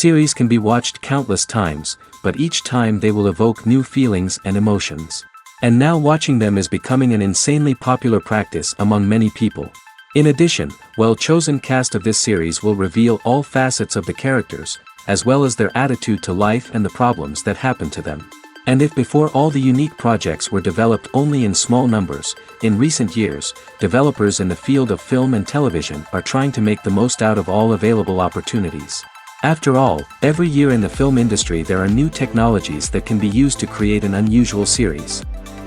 Series can be watched countless times, but each time they will evoke new feelings and emotions. And now watching them is becoming an insanely popular practice among many people. In addition, well-chosen cast of this series will reveal all facets of the characters, as well as their attitude to life and the problems that happen to them. And if before all the unique projects were developed only in small numbers, in recent years, developers in the field of film and television are trying to make the most out of all available opportunities. After all, every year in the film industry there are new technologies that can be used to create an unusual series.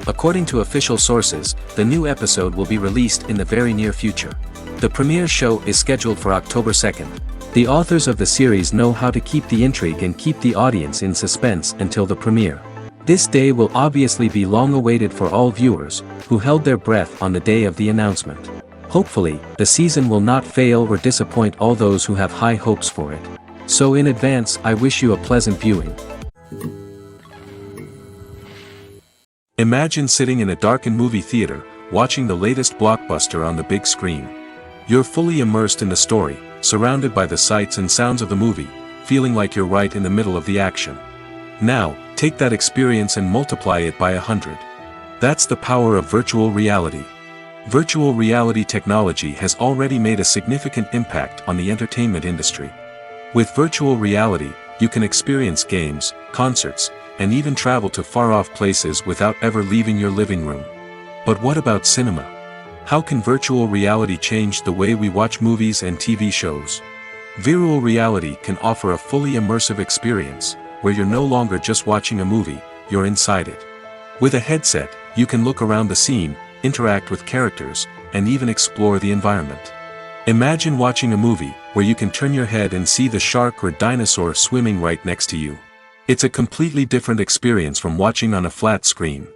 According to official sources, the new episode will be released in the very near future. The premiere show is scheduled for October 2nd. The authors of the series know how to keep the intrigue and keep the audience in suspense until the premiere. This day will obviously be long awaited for all viewers, who held their breath on the day of the announcement. Hopefully, the season will not fail or disappoint all those who have high hopes for it. So in advance, I wish you a pleasant viewing. Imagine sitting in a darkened movie theater, watching the latest blockbuster on the big screen. You're fully immersed in the story, surrounded by the sights and sounds of the movie, feeling like you're right in the middle of the action. Now, take that experience and multiply it by 100. That's the power of virtual reality. Virtual reality technology has already made a significant impact on the entertainment industry. With virtual reality, you can experience games, concerts, and even travel to far-off places without ever leaving your living room. But what about cinema? How can virtual reality change the way we watch movies and TV shows? Virtual reality can offer a fully immersive experience, where you're no longer just watching a movie, you're inside it. With a headset, you can look around the scene, interact with characters, and even explore the environment. Imagine watching a movie, where you can turn your head and see the shark or dinosaur swimming right next to you. It's a completely different experience from watching on a flat screen.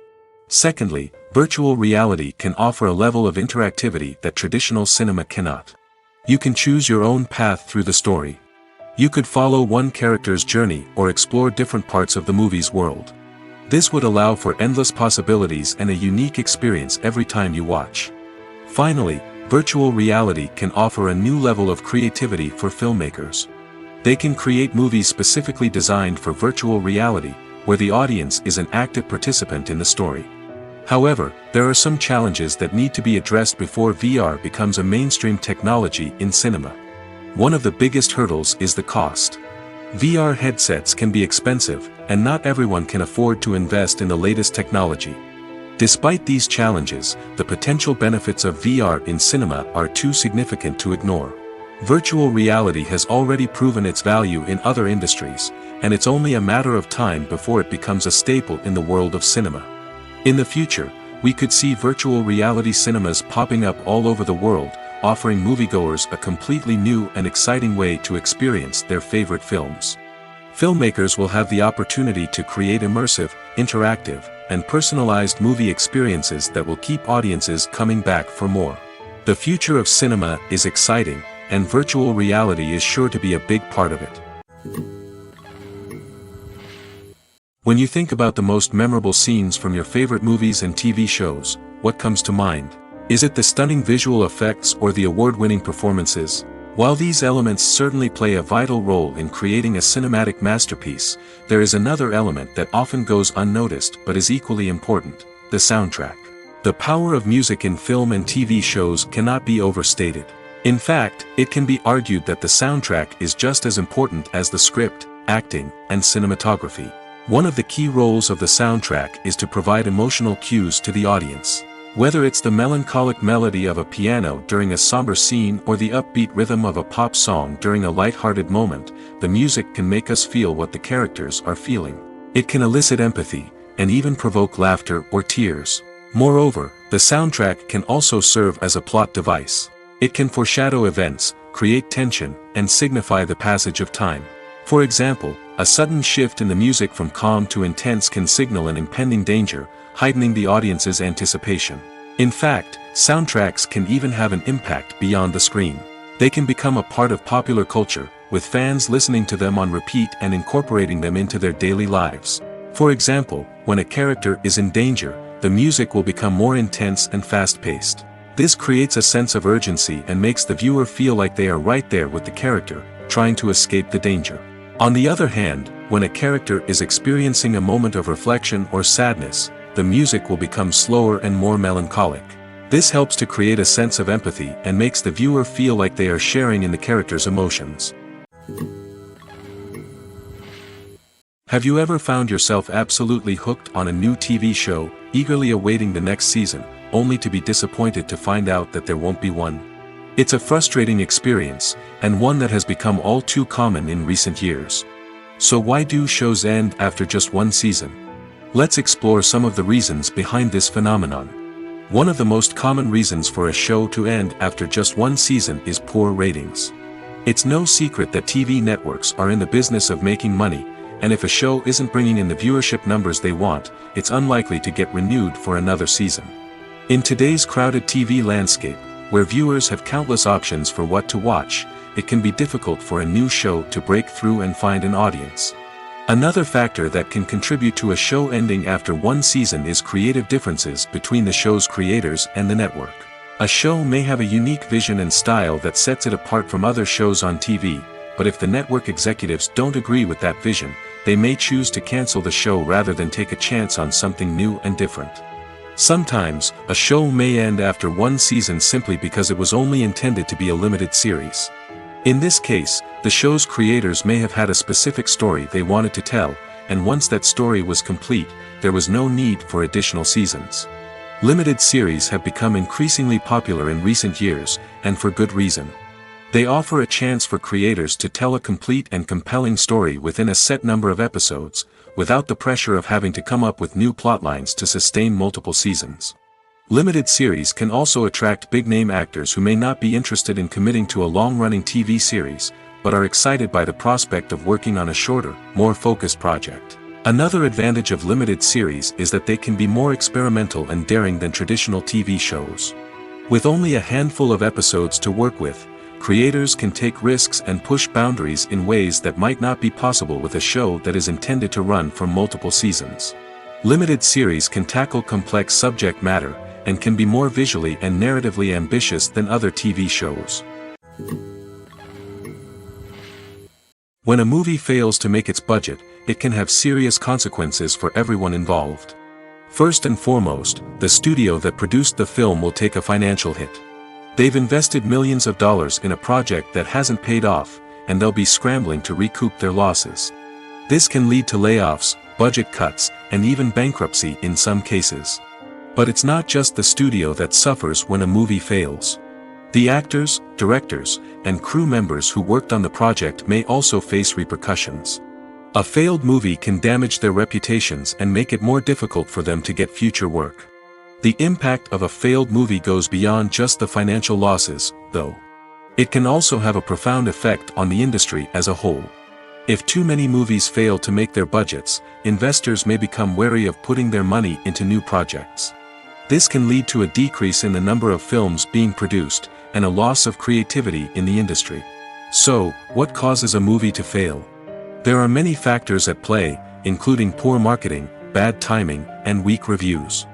Secondly, virtual reality can offer a level of interactivity that traditional cinema cannot. You can choose your own path through the story. You could follow one character's journey or explore different parts of the movie's world. This would allow for endless possibilities and a unique experience every time you watch. Finally, virtual reality can offer a new level of creativity for filmmakers. They can create movies specifically designed for virtual reality, where the audience is an active participant in the story. However, there are some challenges that need to be addressed before VR becomes a mainstream technology in cinema. One of the biggest hurdles is the cost. VR headsets can be expensive, and not everyone can afford to invest in the latest technology. Despite these challenges, the potential benefits of VR in cinema are too significant to ignore. Virtual reality has already proven its value in other industries, and it's only a matter of time before it becomes a staple in the world of cinema. In the future, we could see virtual reality cinemas popping up all over the world, offering moviegoers a completely new and exciting way to experience their favorite films. Filmmakers will have the opportunity to create immersive, interactive, and personalized movie experiences that will keep audiences coming back for more. The future of cinema is exciting, and virtual reality is sure to be a big part of it. When you think about the most memorable scenes from your favorite movies and TV shows, what comes to mind? Is it the stunning visual effects or the award-winning performances? While these elements certainly play a vital role in creating a cinematic masterpiece, there is another element that often goes unnoticed but is equally important: the soundtrack. The power of music in film and TV shows cannot be overstated. In fact, it can be argued that the soundtrack is just as important as the script, acting, and cinematography. One of the key roles of the soundtrack is to provide emotional cues to the audience. Whether it's the melancholic melody of a piano during a somber scene or the upbeat rhythm of a pop song during a light-hearted moment, the music can make us feel what the characters are feeling. It can elicit empathy, and even provoke laughter or tears. Moreover, the soundtrack can also serve as a plot device. It can foreshadow events, create tension, and signify the passage of time. For example, a sudden shift in the music from calm to intense can signal an impending danger, heightening the audience's anticipation. In fact, soundtracks can even have an impact beyond the screen. They can become a part of popular culture, with fans listening to them on repeat and incorporating them into their daily lives. For example, when a character is in danger, the music will become more intense and fast-paced. This creates a sense of urgency and makes the viewer feel like they are right there with the character, trying to escape the danger. On the other hand, when a character is experiencing a moment of reflection or sadness, the music will become slower and more melancholic. This helps to create a sense of empathy and makes the viewer feel like they are sharing in the character's emotions. Have you ever found yourself absolutely hooked on a new TV show, eagerly awaiting the next season, only to be disappointed to find out that there won't be one? It's a frustrating experience, and one that has become all too common in recent years. So why do shows end after just one season? Let's explore some of the reasons behind this phenomenon. One of the most common reasons for a show to end after just one season is poor ratings. It's no secret that TV networks are in the business of making money, and if a show isn't bringing in the viewership numbers they want, it's unlikely to get renewed for another season. In today's crowded TV landscape, where viewers have countless options for what to watch, it can be difficult for a new show to break through and find an audience. Another factor that can contribute to a show ending after one season is creative differences between the show's creators and the network. A show may have a unique vision and style that sets it apart from other shows on TV, but if the network executives don't agree with that vision, they may choose to cancel the show rather than take a chance on something new and different. Sometimes, a show may end after one season simply because it was only intended to be a limited series. In this case, the show's creators may have had a specific story they wanted to tell, and once that story was complete, there was no need for additional seasons. Limited series have become increasingly popular in recent years, and for good reason. They offer a chance for creators to tell a complete and compelling story within a set number of episodes, without the pressure of having to come up with new plotlines to sustain multiple seasons. Limited series can also attract big-name actors who may not be interested in committing to a long-running TV series, but are excited by the prospect of working on a shorter, more focused project. Another advantage of limited series is that they can be more experimental and daring than traditional TV shows. With only a handful of episodes to work with, creators can take risks and push boundaries in ways that might not be possible with a show that is intended to run for multiple seasons. Limited series can tackle complex subject matter, and can be more visually and narratively ambitious than other TV shows. When a movie fails to make its budget, it can have serious consequences for everyone involved. First and foremost, the studio that produced the film will take a financial hit. They've invested millions of dollars in a project that hasn't paid off, and they'll be scrambling to recoup their losses. This can lead to layoffs, budget cuts, and even bankruptcy in some cases. But it's not just the studio that suffers when a movie fails. The actors, directors, and crew members who worked on the project may also face repercussions. A failed movie can damage their reputations and make it more difficult for them to get future work. The impact of a failed movie goes beyond just the financial losses, though. It can also have a profound effect on the industry as a whole. If too many movies fail to make their budgets, investors may become wary of putting their money into new projects. This can lead to a decrease in the number of films being produced, and a loss of creativity in the industry. So, what causes a movie to fail? There are many factors at play, including poor marketing, bad timing, and weak reviews.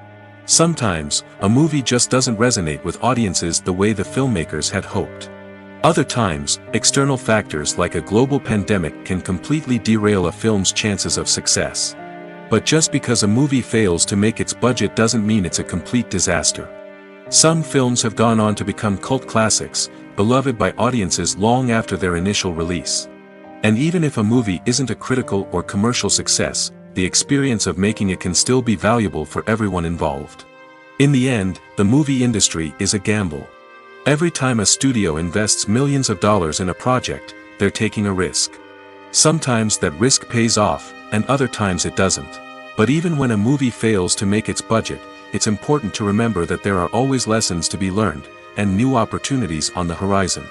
Sometimes, a movie just doesn't resonate with audiences the way the filmmakers had hoped. Other times, external factors like a global pandemic can completely derail a film's chances of success. But just because a movie fails to make its budget doesn't mean it's a complete disaster. Some films have gone on to become cult classics, beloved by audiences long after their initial release. And even if a movie isn't a critical or commercial success, the experience of making it can still be valuable for everyone involved. In the end, the movie industry is a gamble. Every time a studio invests millions of dollars in a project, they're taking a risk. Sometimes that risk pays off, and other times it doesn't. But even when a movie fails to make its budget, it's important to remember that there are always lessons to be learned, and new opportunities on the horizon.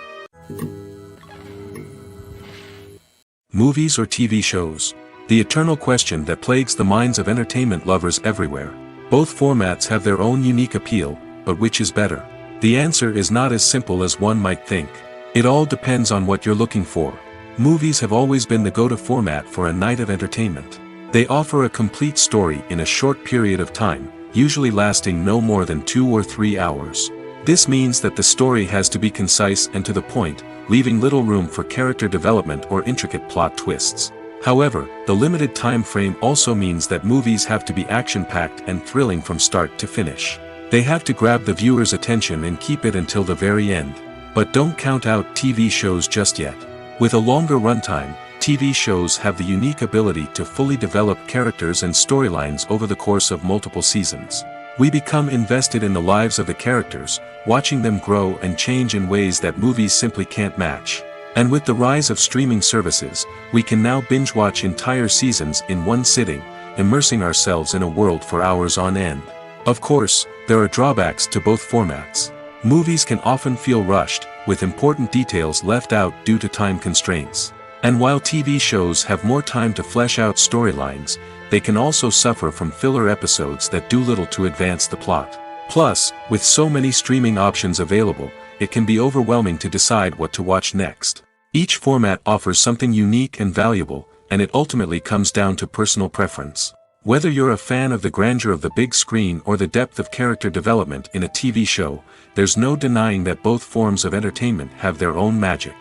Movies or TV shows? The eternal question that plagues the minds of entertainment lovers everywhere. Both formats have their own unique appeal, but which is better? The answer is not as simple as one might think. It all depends on what you're looking for. Movies have always been the go-to format for a night of entertainment. They offer a complete story in a short period of time, usually lasting no more than 2 or 3 hours. This means that the story has to be concise and to the point, leaving little room for character development or intricate plot twists. However, the limited time frame also means that movies have to be action-packed and thrilling from start to finish. They have to grab the viewer's attention and keep it until the very end. But don't count out TV shows just yet. With a longer runtime, TV shows have the unique ability to fully develop characters and storylines over the course of multiple seasons. We become invested in the lives of the characters, watching them grow and change in ways that movies simply can't match. And with the rise of streaming services, we can now binge-watch entire seasons in one sitting, immersing ourselves in a world for hours on end. Of course, there are drawbacks to both formats. Movies can often feel rushed, with important details left out due to time constraints. And while TV shows have more time to flesh out storylines, they can also suffer from filler episodes that do little to advance the plot. Plus, with so many streaming options available, it can be overwhelming to decide what to watch next. Each format offers something unique and valuable, and it ultimately comes down to personal preference. Whether you're a fan of the grandeur of the big screen or the depth of character development in a TV show, there's no denying that both forms of entertainment have their own magic.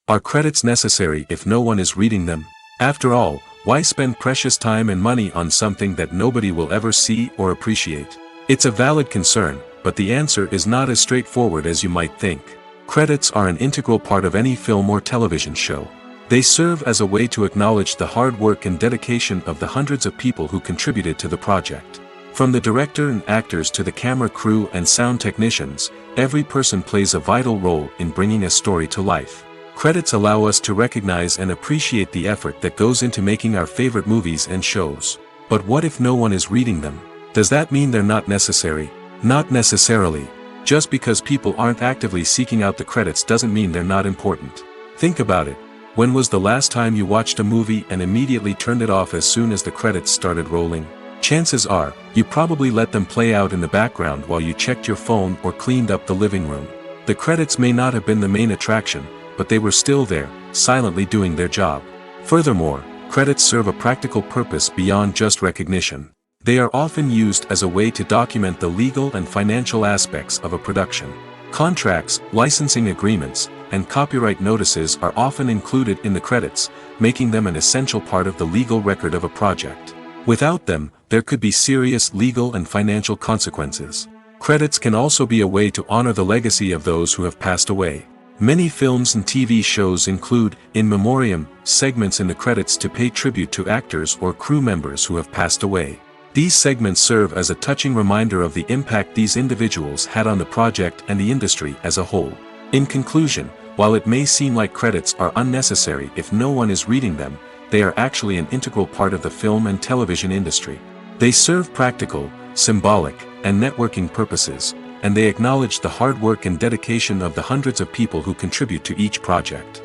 Are credits necessary if no one is reading them? After all, why spend precious time and money on something that nobody will ever see or appreciate? It's a valid concern, but the answer is not as straightforward as you might think. Credits are an integral part of any film or television show. They serve as a way to acknowledge the hard work and dedication of the hundreds of people who contributed to the project. From the director and actors to the camera crew and sound technicians, every person plays a vital role in bringing a story to life. Credits allow us to recognize and appreciate the effort that goes into making our favorite movies and shows. But what if no one is reading them? Does that mean they're not necessary? Not necessarily. Just because people aren't actively seeking out the credits doesn't mean they're not important. Think about it. When was the last time you watched a movie and immediately turned it off as soon as the credits started rolling? Chances are, you probably let them play out in the background while you checked your phone or cleaned up the living room. The credits may not have been the main attraction, but they were still there, silently doing their job. Furthermore, credits serve a practical purpose beyond just recognition. They are often used as a way to document the legal and financial aspects of a production. Contracts, licensing agreements, and copyright notices are often included in the credits, making them an essential part of the legal record of a project. Without them, there could be serious legal and financial consequences. Credits can also be a way to honor the legacy of those who have passed away. Many films and TV shows include, in memoriam, segments in the credits to pay tribute to actors or crew members who have passed away. These segments serve as a touching reminder of the impact these individuals had on the project and the industry as a whole. In conclusion, while it may seem like credits are unnecessary if no one is reading them, they are actually an integral part of the film and television industry. They serve practical, symbolic, and networking purposes, and they acknowledge the hard work and dedication of the hundreds of people who contribute to each project.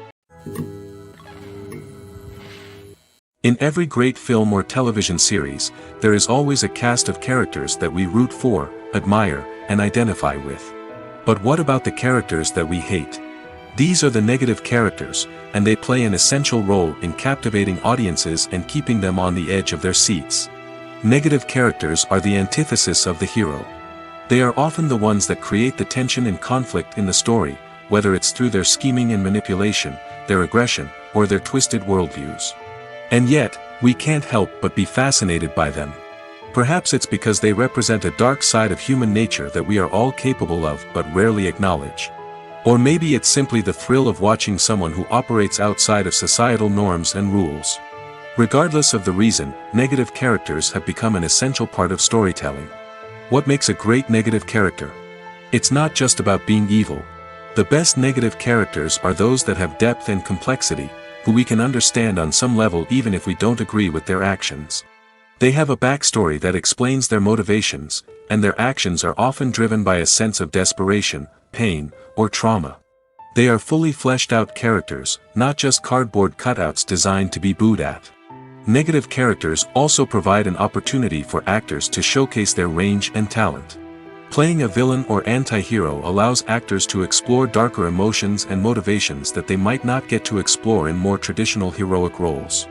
In every great film or television series, there is always a cast of characters that we root for, admire, and identify with. But what about the characters that we hate? These are the negative characters, and they play an essential role in captivating audiences and keeping them on the edge of their seats. Negative characters are the antithesis of the hero. They are often the ones that create the tension and conflict in the story, whether it's through their scheming and manipulation, their aggression, or their twisted worldviews. And yet, we can't help but be fascinated by them. Perhaps it's because they represent a dark side of human nature that we are all capable of but rarely acknowledge. Or maybe it's simply the thrill of watching someone who operates outside of societal norms and rules. Regardless of the reason, negative characters have become an essential part of storytelling. What makes a great negative character? It's not just about being evil. The best negative characters are those that have depth and complexity, who we can understand on some level even if we don't agree with their actions. They have a backstory that explains their motivations, and their actions are often driven by a sense of desperation, pain, or trauma. They are fully fleshed out characters, not just cardboard cutouts designed to be booed at. Negative characters also provide an opportunity for actors to showcase their range and talent. Playing a villain or anti-hero allows actors to explore darker emotions and motivations that they might not get to explore in more traditional heroic roles.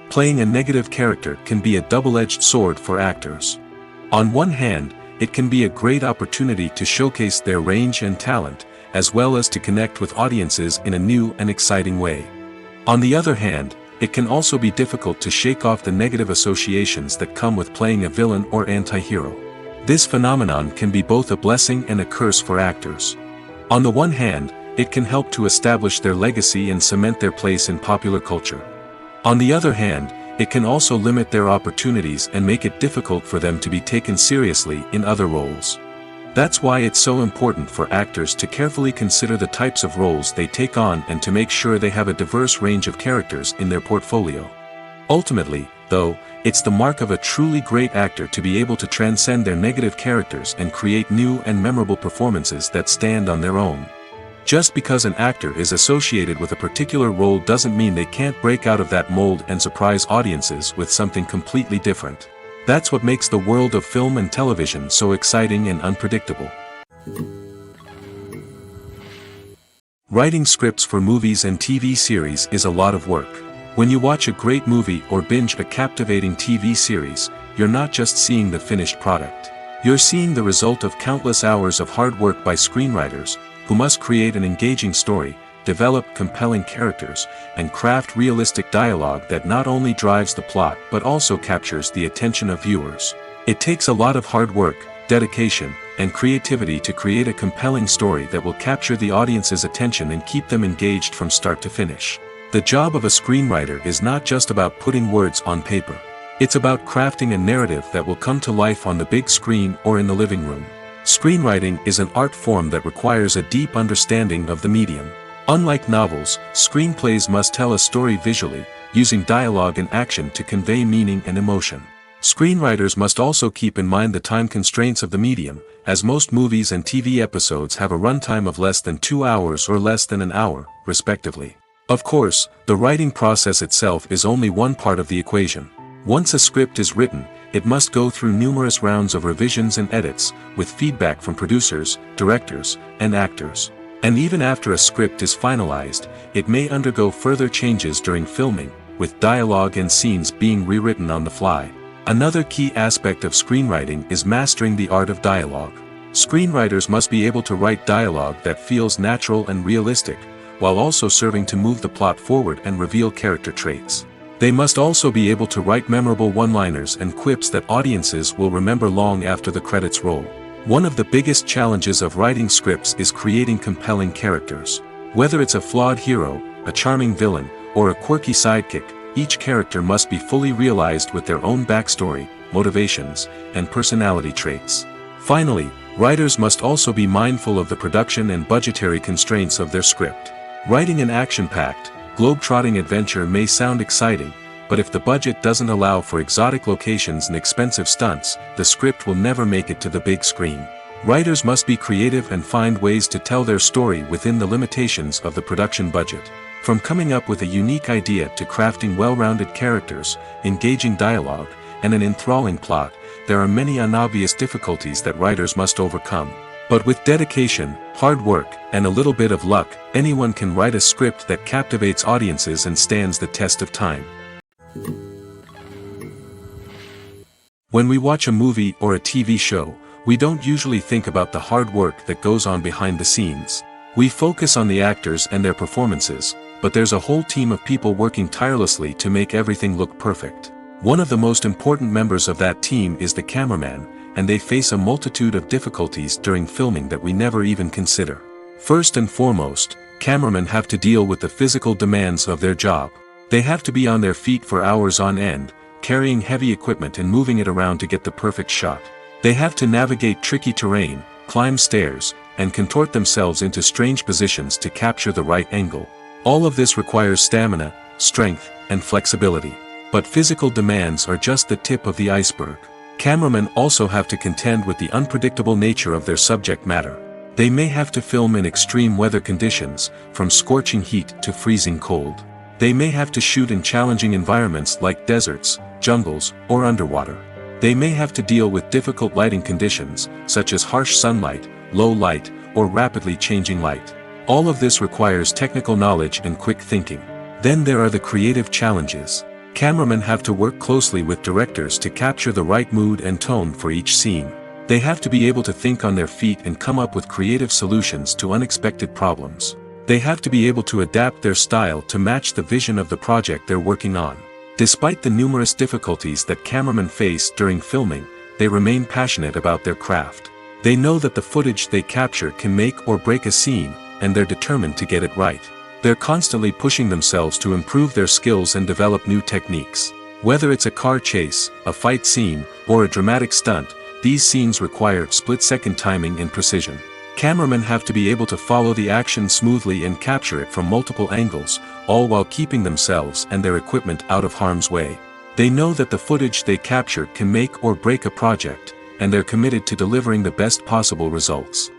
Playing a negative character can be a double-edged sword for actors. On one hand, it can be a great opportunity to showcase their range and talent, as well as to connect with audiences in a new and exciting way. On the other hand, it can also be difficult to shake off the negative associations that come with playing a villain or anti-hero. This phenomenon can be both a blessing and a curse for actors. On the one hand, it can help to establish their legacy and cement their place in popular culture. On the other hand, it can also limit their opportunities and make it difficult for them to be taken seriously in other roles. That's why it's so important for actors to carefully consider the types of roles they take on and to make sure they have a diverse range of characters in their portfolio. Ultimately, though, it's the mark of a truly great actor to be able to transcend their negative characters and create new and memorable performances that stand on their own. Just because an actor is associated with a particular role doesn't mean they can't break out of that mold and surprise audiences with something completely different. That's what makes the world of film and television so exciting and unpredictable. Writing scripts for movies and TV series is a lot of work. When you watch a great movie or binge a captivating TV series, you're not just seeing the finished product. You're seeing the result of countless hours of hard work by screenwriters, who must create an engaging story, develop compelling characters, and craft realistic dialogue that not only drives the plot but also captures the attention of viewers. It takes a lot of hard work, dedication, and creativity to create a compelling story that will capture the audience's attention and keep them engaged from start to finish. The job of a screenwriter is not just about putting words on paper. It's about crafting a narrative that will come to life on the big screen or in the living room. Screenwriting is an art form that requires a deep understanding of the medium. Unlike novels, screenplays must tell a story visually, using dialogue and action to convey meaning and emotion. Screenwriters must also keep in mind the time constraints of the medium, as most movies and TV episodes have a runtime of less than 2 hours or less than an hour, respectively. Of course, the writing process itself is only one part of the equation. Once a script is written, it must go through numerous rounds of revisions and edits, with feedback from producers, directors, and actors. And even after a script is finalized, it may undergo further changes during filming, with dialogue and scenes being rewritten on the fly. Another key aspect of screenwriting is mastering the art of dialogue. Screenwriters must be able to write dialogue that feels natural and realistic, while also serving to move the plot forward and reveal character traits. They must also be able to write memorable one-liners and quips that audiences will remember long after the credits roll. One of the biggest challenges of writing scripts is creating compelling characters. Whether it's a flawed hero, a charming villain, or a quirky sidekick, each character must be fully realized with their own backstory, motivations, and personality traits. Finally, writers must also be mindful of the production and budgetary constraints of their script. Writing an action-packed, globe-trotting adventure may sound exciting, but if the budget doesn't allow for exotic locations and expensive stunts, the script will never make it to the big screen. Writers must be creative and find ways to tell their story within the limitations of the production budget. From coming up with a unique idea to crafting well-rounded characters, engaging dialogue, and an enthralling plot, there are many unobvious difficulties that writers must overcome. But with dedication, hard work, and a little bit of luck, anyone can write a script that captivates audiences and stands the test of time. When we watch a movie or a TV show, we don't usually think about the hard work that goes on behind the scenes. We focus on the actors and their performances, but there's a whole team of people working tirelessly to make everything look perfect. One of the most important members of that team is the cameraman, and they face a multitude of difficulties during filming that we never even consider. First and foremost, cameramen have to deal with the physical demands of their job. They have to be on their feet for hours on end, carrying heavy equipment and moving it around to get the perfect shot. They have to navigate tricky terrain, climb stairs, and contort themselves into strange positions to capture the right angle. All of this requires stamina, strength, and flexibility. But physical demands are just the tip of the iceberg. Cameramen also have to contend with the unpredictable nature of their subject matter. They may have to film in extreme weather conditions, from scorching heat to freezing cold. They may have to shoot in challenging environments like deserts, jungles, or underwater. They may have to deal with difficult lighting conditions, such as harsh sunlight, low light, or rapidly changing light. All of this requires technical knowledge and quick thinking. Then there are the creative challenges. Cameramen have to work closely with directors to capture the right mood and tone for each scene. They have to be able to think on their feet and come up with creative solutions to unexpected problems. They have to be able to adapt their style to match the vision of the project they're working on. Despite the numerous difficulties that cameramen face during filming, they remain passionate about their craft. They know that the footage they capture can make or break a scene, and they're determined to get it right. They're constantly pushing themselves to improve their skills and develop new techniques. Whether it's a car chase, a fight scene, or a dramatic stunt, these scenes require split-second timing and precision. Cameramen have to be able to follow the action smoothly and capture it from multiple angles, all while keeping themselves and their equipment out of harm's way. They know that the footage they capture can make or break a project, and they're committed to delivering the best possible results.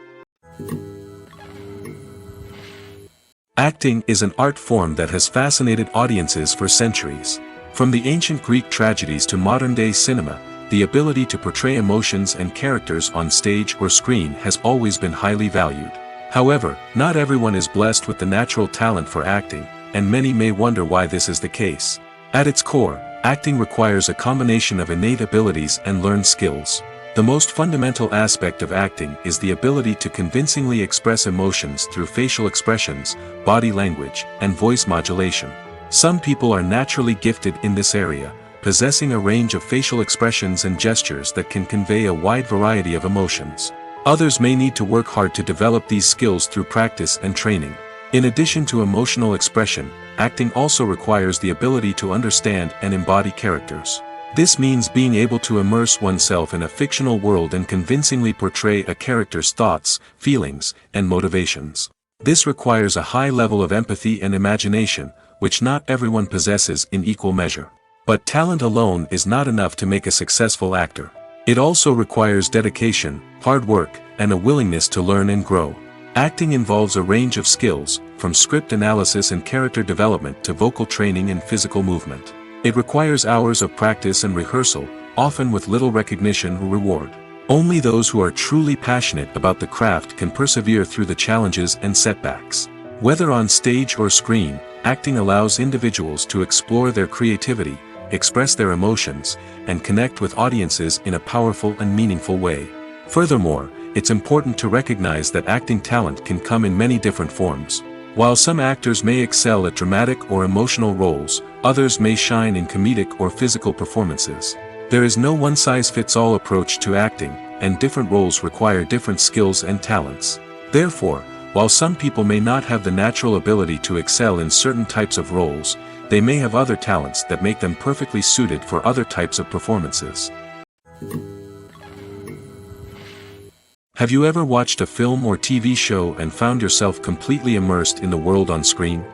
Acting is an art form that has fascinated audiences for centuries. From the ancient Greek tragedies to modern-day cinema, the ability to portray emotions and characters on stage or screen has always been highly valued. However, not everyone is blessed with the natural talent for acting, and many may wonder why this is the case. At its core, acting requires a combination of innate abilities and learned skills. The most fundamental aspect of acting is the ability to convincingly express emotions through facial expressions, body language, and voice modulation. Some people are naturally gifted in this area, possessing a range of facial expressions and gestures that can convey a wide variety of emotions. Others may need to work hard to develop these skills through practice and training. In addition to emotional expression, acting also requires the ability to understand and embody characters. This means being able to immerse oneself in a fictional world and convincingly portray a character's thoughts, feelings, and motivations. This requires a high level of empathy and imagination, which not everyone possesses in equal measure. But talent alone is not enough to make a successful actor. It also requires dedication, hard work, and a willingness to learn and grow. Acting involves a range of skills, from script analysis and character development to vocal training and physical movement. It requires hours of practice and rehearsal, often with little recognition or reward. Only those who are truly passionate about the craft can persevere through the challenges and setbacks. Whether on stage or screen, acting allows individuals to explore their creativity, express their emotions, and connect with audiences in a powerful and meaningful way. Furthermore, it's important to recognize that acting talent can come in many different forms. While some actors may excel at dramatic or emotional roles, others may shine in comedic or physical performances. There is no one-size-fits-all approach to acting, and different roles require different skills and talents. Therefore, while some people may not have the natural ability to excel in certain types of roles, they may have other talents that make them perfectly suited for other types of performances. Have you ever watched a film or TV show and found yourself completely immersed in the world on screen?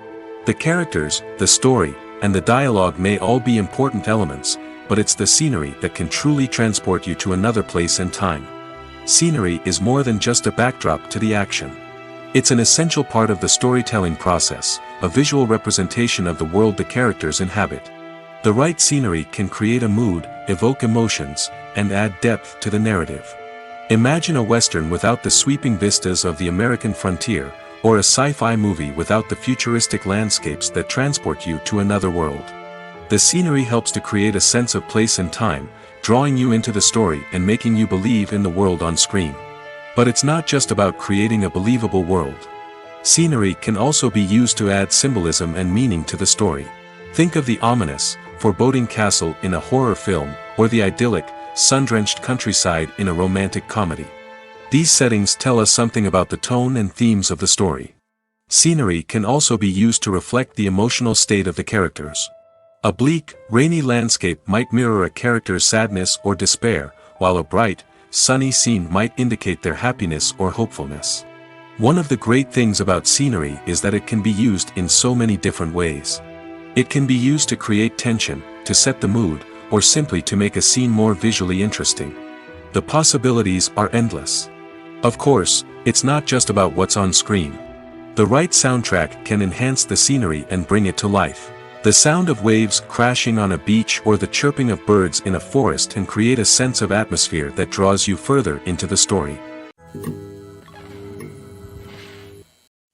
The characters, the story, and the dialogue may all be important elements, but it's the scenery that can truly transport you to another place and time. Scenery is more than just a backdrop to the action. It's an essential part of the storytelling process, a visual representation of the world the characters inhabit. The right scenery can create a mood, evoke emotions, and add depth to the narrative. Imagine a Western without the sweeping vistas of the American frontier, or a sci-fi movie without the futuristic landscapes that transport you to another world. The scenery helps to create a sense of place and time, drawing you into the story and making you believe in the world on screen. But it's not just about creating a believable world. Scenery can also be used to add symbolism and meaning to the story. Think of the ominous, foreboding castle in a horror film, or the idyllic, sun-drenched countryside in a romantic comedy. These settings tell us something about the tone and themes of the story. Scenery can also be used to reflect the emotional state of the characters. A bleak, rainy landscape might mirror a character's sadness or despair, while a bright, sunny scene might indicate their happiness or hopefulness. One of the great things about scenery is that it can be used in so many different ways. It can be used to create tension, to set the mood, or simply to make a scene more visually interesting. The possibilities are endless. Of course, it's not just about what's on screen. The right soundtrack can enhance the scenery and bring it to life. The sound of waves crashing on a beach or the chirping of birds in a forest can create a sense of atmosphere that draws you further into the story.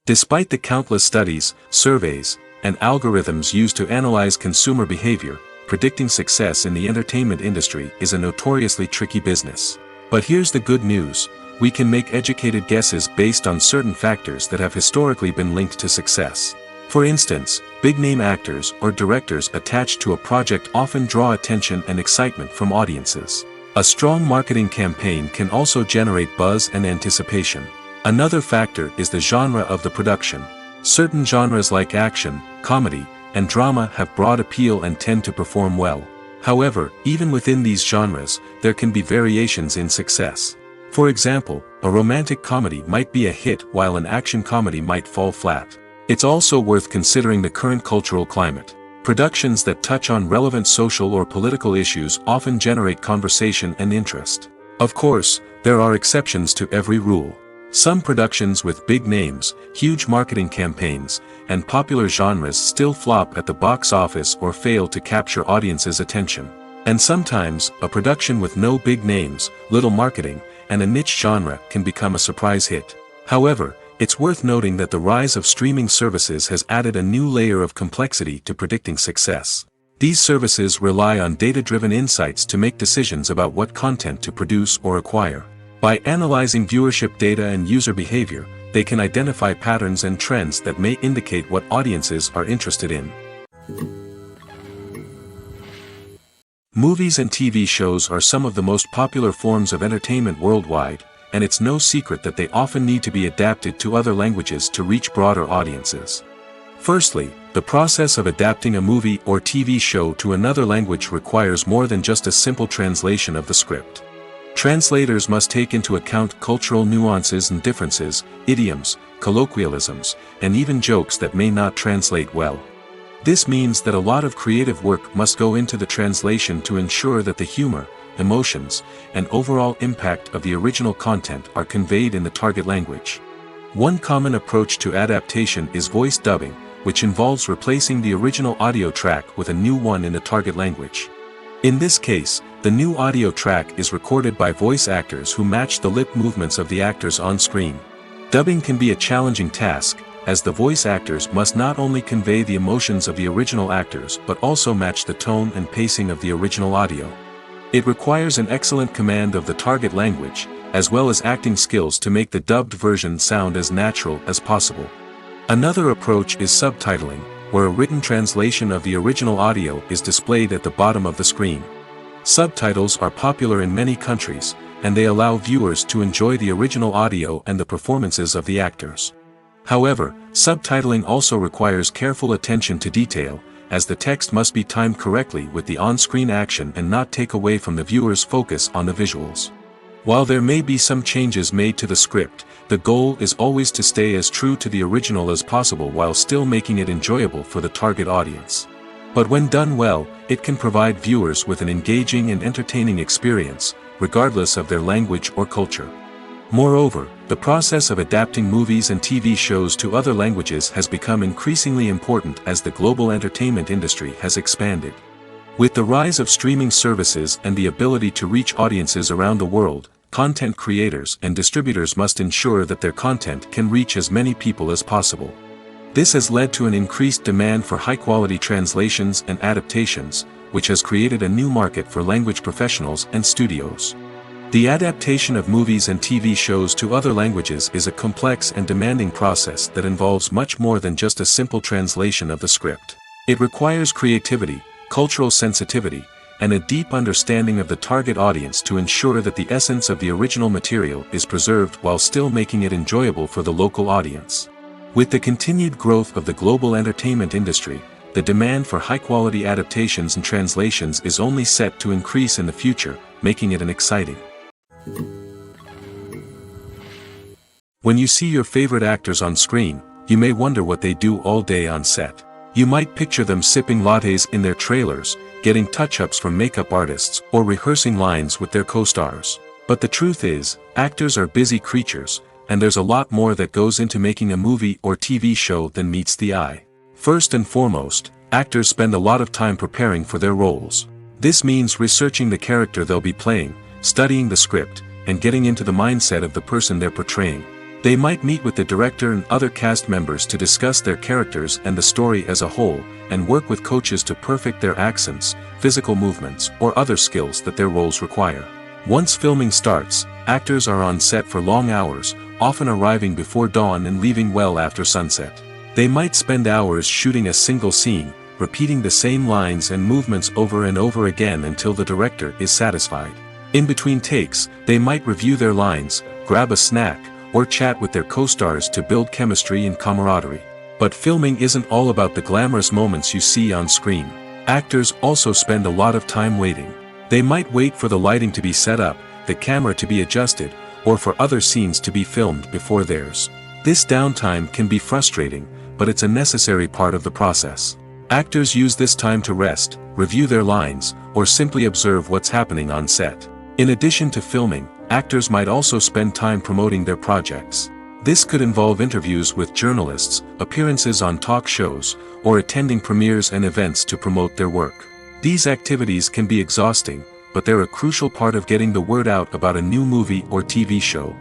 Despite the countless studies, surveys, and algorithms used to analyze consumer behavior, predicting success in the entertainment industry is a notoriously tricky business. But here's the good news: we can make educated guesses based on certain factors that have historically been linked to success. For instance, big-name actors or directors attached to a project often draw attention and excitement from audiences. A strong marketing campaign can also generate buzz and anticipation. Another factor is the genre of the production. Certain genres like action, comedy, and drama have broad appeal and tend to perform well. However, even within these genres, there can be variations in success. For example, a romantic comedy might be a hit while an action comedy might fall flat. It's also worth considering the current cultural climate. Productions that touch on relevant social or political issues often generate conversation and interest. Of course, there are exceptions to every rule. Some productions with big names, huge marketing campaigns, and popular genres still flop at the box office or fail to capture audiences' attention. And sometimes, a production with no big names, little marketing, and a niche genre can become a surprise hit. However, it's worth noting that the rise of streaming services has added a new layer of complexity to predicting success. These services rely on data-driven insights to make decisions about what content to produce or acquire. By analyzing viewership data and user behavior, they can identify patterns and trends that may indicate what audiences are interested in. Movies and TV shows are some of the most popular forms of entertainment worldwide, and it's no secret that they often need to be adapted to other languages to reach broader audiences. Firstly, the process of adapting a movie or TV show to another language requires more than just a simple translation of the script. Translators must take into account cultural nuances and differences, idioms, colloquialisms, and even jokes that may not translate well. This means that a lot of creative work must go into the translation to ensure that the humor, emotions, and overall impact of the original content are conveyed in the target language. One common approach to adaptation is voice dubbing, which involves replacing the original audio track with a new one in the target language. In this case, the new audio track is recorded by voice actors who match the lip movements of the actors on screen. Dubbing can be a challenging task, as the voice actors must not only convey the emotions of the original actors but also match the tone and pacing of the original audio. It requires an excellent command of the target language, as well as acting skills to make the dubbed version sound as natural as possible. Another approach is subtitling, where a written translation of the original audio is displayed at the bottom of the screen. Subtitles are popular in many countries, and they allow viewers to enjoy the original audio and the performances of the actors. However, subtitling also requires careful attention to detail, as the text must be timed correctly with the on-screen action and not take away from the viewer's focus on the visuals. While there may be some changes made to the script, the goal is always to stay as true to the original as possible while still making it enjoyable for the target audience. But when done well, it can provide viewers with an engaging and entertaining experience, regardless of their language or culture. Moreover, the process of adapting movies and TV shows to other languages has become increasingly important as the global entertainment industry has expanded. With the rise of streaming services and the ability to reach audiences around the world, content creators and distributors must ensure that their content can reach as many people as possible. This has led to an increased demand for high-quality translations and adaptations, which has created a new market for language professionals and studios. The adaptation of movies and TV shows to other languages is a complex and demanding process that involves much more than just a simple translation of the script. It requires creativity, cultural sensitivity, and a deep understanding of the target audience to ensure that the essence of the original material is preserved while still making it enjoyable for the local audience. With the continued growth of the global entertainment industry, the demand for high-quality adaptations and translations is only set to increase in the future, making it exciting. When you see your favorite actors on screen, you may wonder what they do all day on set. You might picture them sipping lattes in their trailers, getting touch-ups from makeup artists, or rehearsing lines with their co-stars. But the truth is, actors are busy creatures, and there's a lot more that goes into making a movie or TV show than meets the eye. First and foremost, actors spend a lot of time preparing for their roles. This means researching the character they'll be playing, studying the script, and getting into the mindset of the person they're portraying. They might meet with the director and other cast members to discuss their characters and the story as a whole, and work with coaches to perfect their accents, physical movements, or other skills that their roles require. Once filming starts, actors are on set for long hours, often arriving before dawn and leaving well after sunset. They might spend hours shooting a single scene, repeating the same lines and movements over and over again until the director is satisfied. In between takes, they might review their lines, grab a snack, or chat with their co-stars to build chemistry and camaraderie. But filming isn't all about the glamorous moments you see on screen. Actors also spend a lot of time waiting. They might wait for the lighting to be set up, the camera to be adjusted, or for other scenes to be filmed before theirs. This downtime can be frustrating, but it's a necessary part of the process. Actors use this time to rest, review their lines, or simply observe what's happening on set. In addition to filming, actors might also spend time promoting their projects. This could involve interviews with journalists, appearances on talk shows, or attending premieres and events to promote their work. These activities can be exhausting, but they're a crucial part of getting the word out about a new movie or TV show.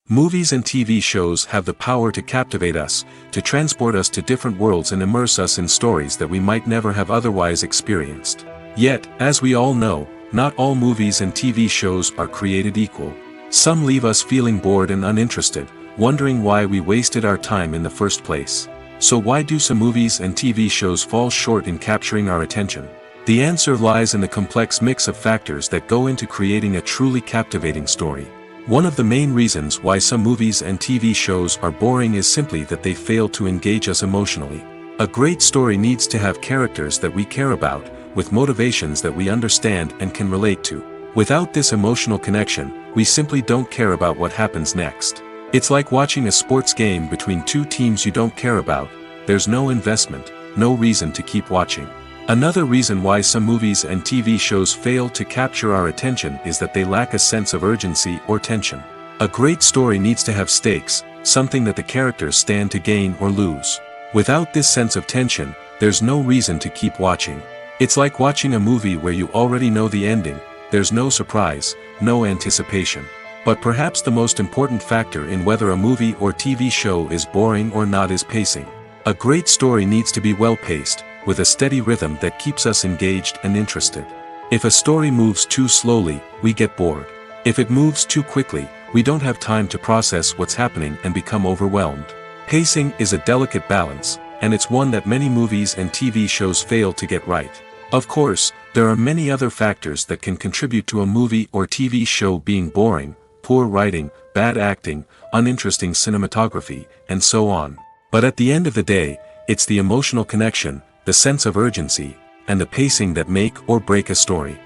Movies and TV shows have the power to captivate us, to transport us to different worlds and immerse us in stories that we might never have otherwise experienced. Yet, as we all know, not all movies and TV shows are created equal. Some leave us feeling bored and uninterested, wondering why we wasted our time in the first place. So why do some movies and TV shows fall short in capturing our attention? The answer lies in the complex mix of factors that go into creating a truly captivating story. One of the main reasons why some movies and TV shows are boring is simply that they fail to engage us emotionally. A great story needs to have characters that we care about, with motivations that we understand and can relate to. Without this emotional connection, we simply don't care about what happens next. It's like watching a sports game between two teams you don't care about. There's no investment, no reason to keep watching. Another reason why some movies and TV shows fail to capture our attention is that they lack a sense of urgency or tension. A great story needs to have stakes, something that the characters stand to gain or lose. Without this sense of tension, there's no reason to keep watching. It's like watching a movie where you already know the ending. There's no surprise, no anticipation. But perhaps the most important factor in whether a movie or TV show is boring or not is pacing. A great story needs to be well-paced, with a steady rhythm that keeps us engaged and interested. If a story moves too slowly, we get bored. If it moves too quickly, we don't have time to process what's happening and become overwhelmed. Pacing is a delicate balance, and it's one that many movies and TV shows fail to get right. Of course, there are many other factors that can contribute to a movie or TV show being boring: poor writing, bad acting, uninteresting cinematography, and so on. But at the end of the day, it's the emotional connection, the sense of urgency, and the pacing that make or break a story.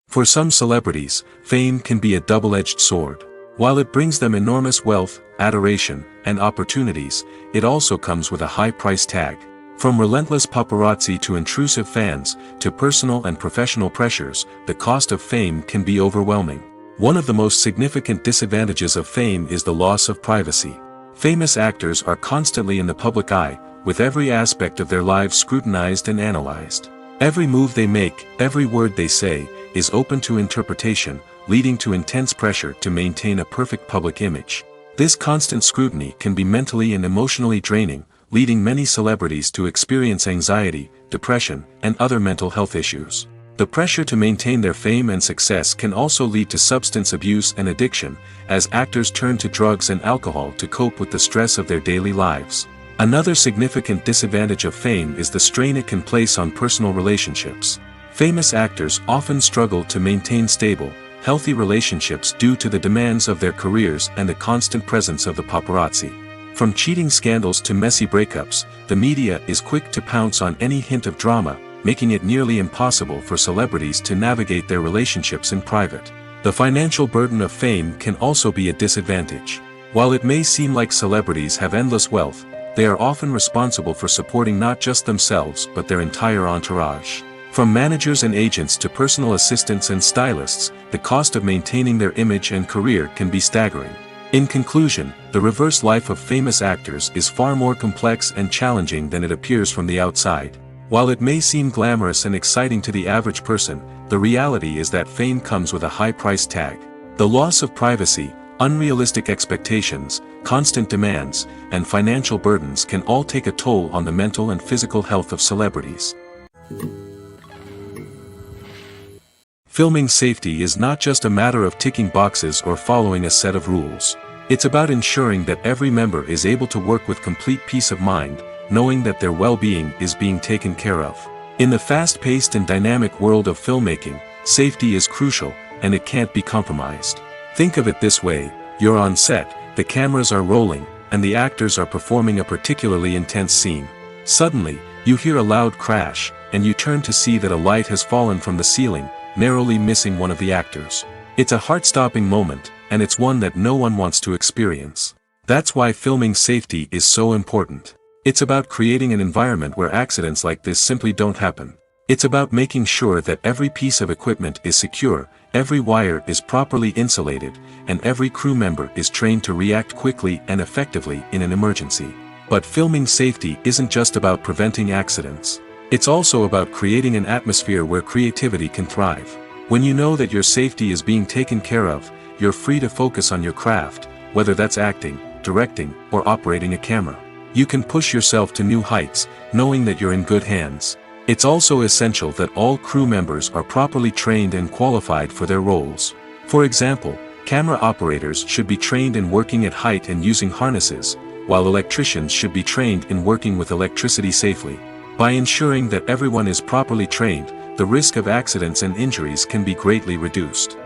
For some celebrities, fame can be a double-edged sword. While it brings them enormous wealth, adoration, and opportunities, it also comes with a high price tag. From relentless paparazzi to intrusive fans, to personal and professional pressures, the cost of fame can be overwhelming. One of the most significant disadvantages of fame is the loss of privacy. Famous actors are constantly in the public eye, with every aspect of their lives scrutinized and analyzed. Every move they make, every word they say, is open to interpretation, leading to intense pressure to maintain a perfect public image. This constant scrutiny can be mentally and emotionally draining, leading many celebrities to experience anxiety, depression, and other mental health issues. The pressure to maintain their fame and success can also lead to substance abuse and addiction, as actors turn to drugs and alcohol to cope with the stress of their daily lives. Another significant disadvantage of fame is the strain it can place on personal relationships. Famous actors often struggle to maintain stable, healthy relationships due to the demands of their careers and the constant presence of the paparazzi. From cheating scandals to messy breakups, the media is quick to pounce on any hint of drama, making it nearly impossible for celebrities to navigate their relationships in private. The financial burden of fame can also be a disadvantage. While it may seem like celebrities have endless wealth, they are often responsible for supporting not just themselves but their entire entourage. From managers and agents to personal assistants and stylists, the cost of maintaining their image and career can be staggering. In conclusion, the reverse life of famous actors is far more complex and challenging than it appears from the outside. While it may seem glamorous and exciting to the average person, the reality is that fame comes with a high price tag. The loss of privacy, Unrealistic expectations, constant demands, and financial burdens can all take a toll on the mental and physical health of celebrities. Filming safety is not just a matter of ticking boxes or following a set of rules. It's about ensuring that every member is able to work with complete peace of mind, knowing that their well-being is being taken care of. In the fast-paced and dynamic world of filmmaking, safety is crucial, and it can't be compromised. Think of it this way: you're on set, the cameras are rolling, and the actors are performing a particularly intense scene. Suddenly, you hear a loud crash, and you turn to see that a light has fallen from the ceiling, narrowly missing one of the actors. It's a heart-stopping moment, and it's one that no one wants to experience. That's why filming safety is so important. It's about creating an environment where accidents like this simply don't happen. It's about making sure that every piece of equipment is secure, every wire is properly insulated, and every crew member is trained to react quickly and effectively in an emergency. But filming safety isn't just about preventing accidents. It's also about creating an atmosphere where creativity can thrive. When you know that your safety is being taken care of, you're free to focus on your craft, whether that's acting, directing, or operating a camera. You can push yourself to new heights, knowing that you're in good hands. It's also essential that all crew members are properly trained and qualified for their roles. For example, camera operators should be trained in working at height and using harnesses, while electricians should be trained in working with electricity safely. By ensuring that everyone is properly trained, the risk of accidents and injuries can be greatly reduced.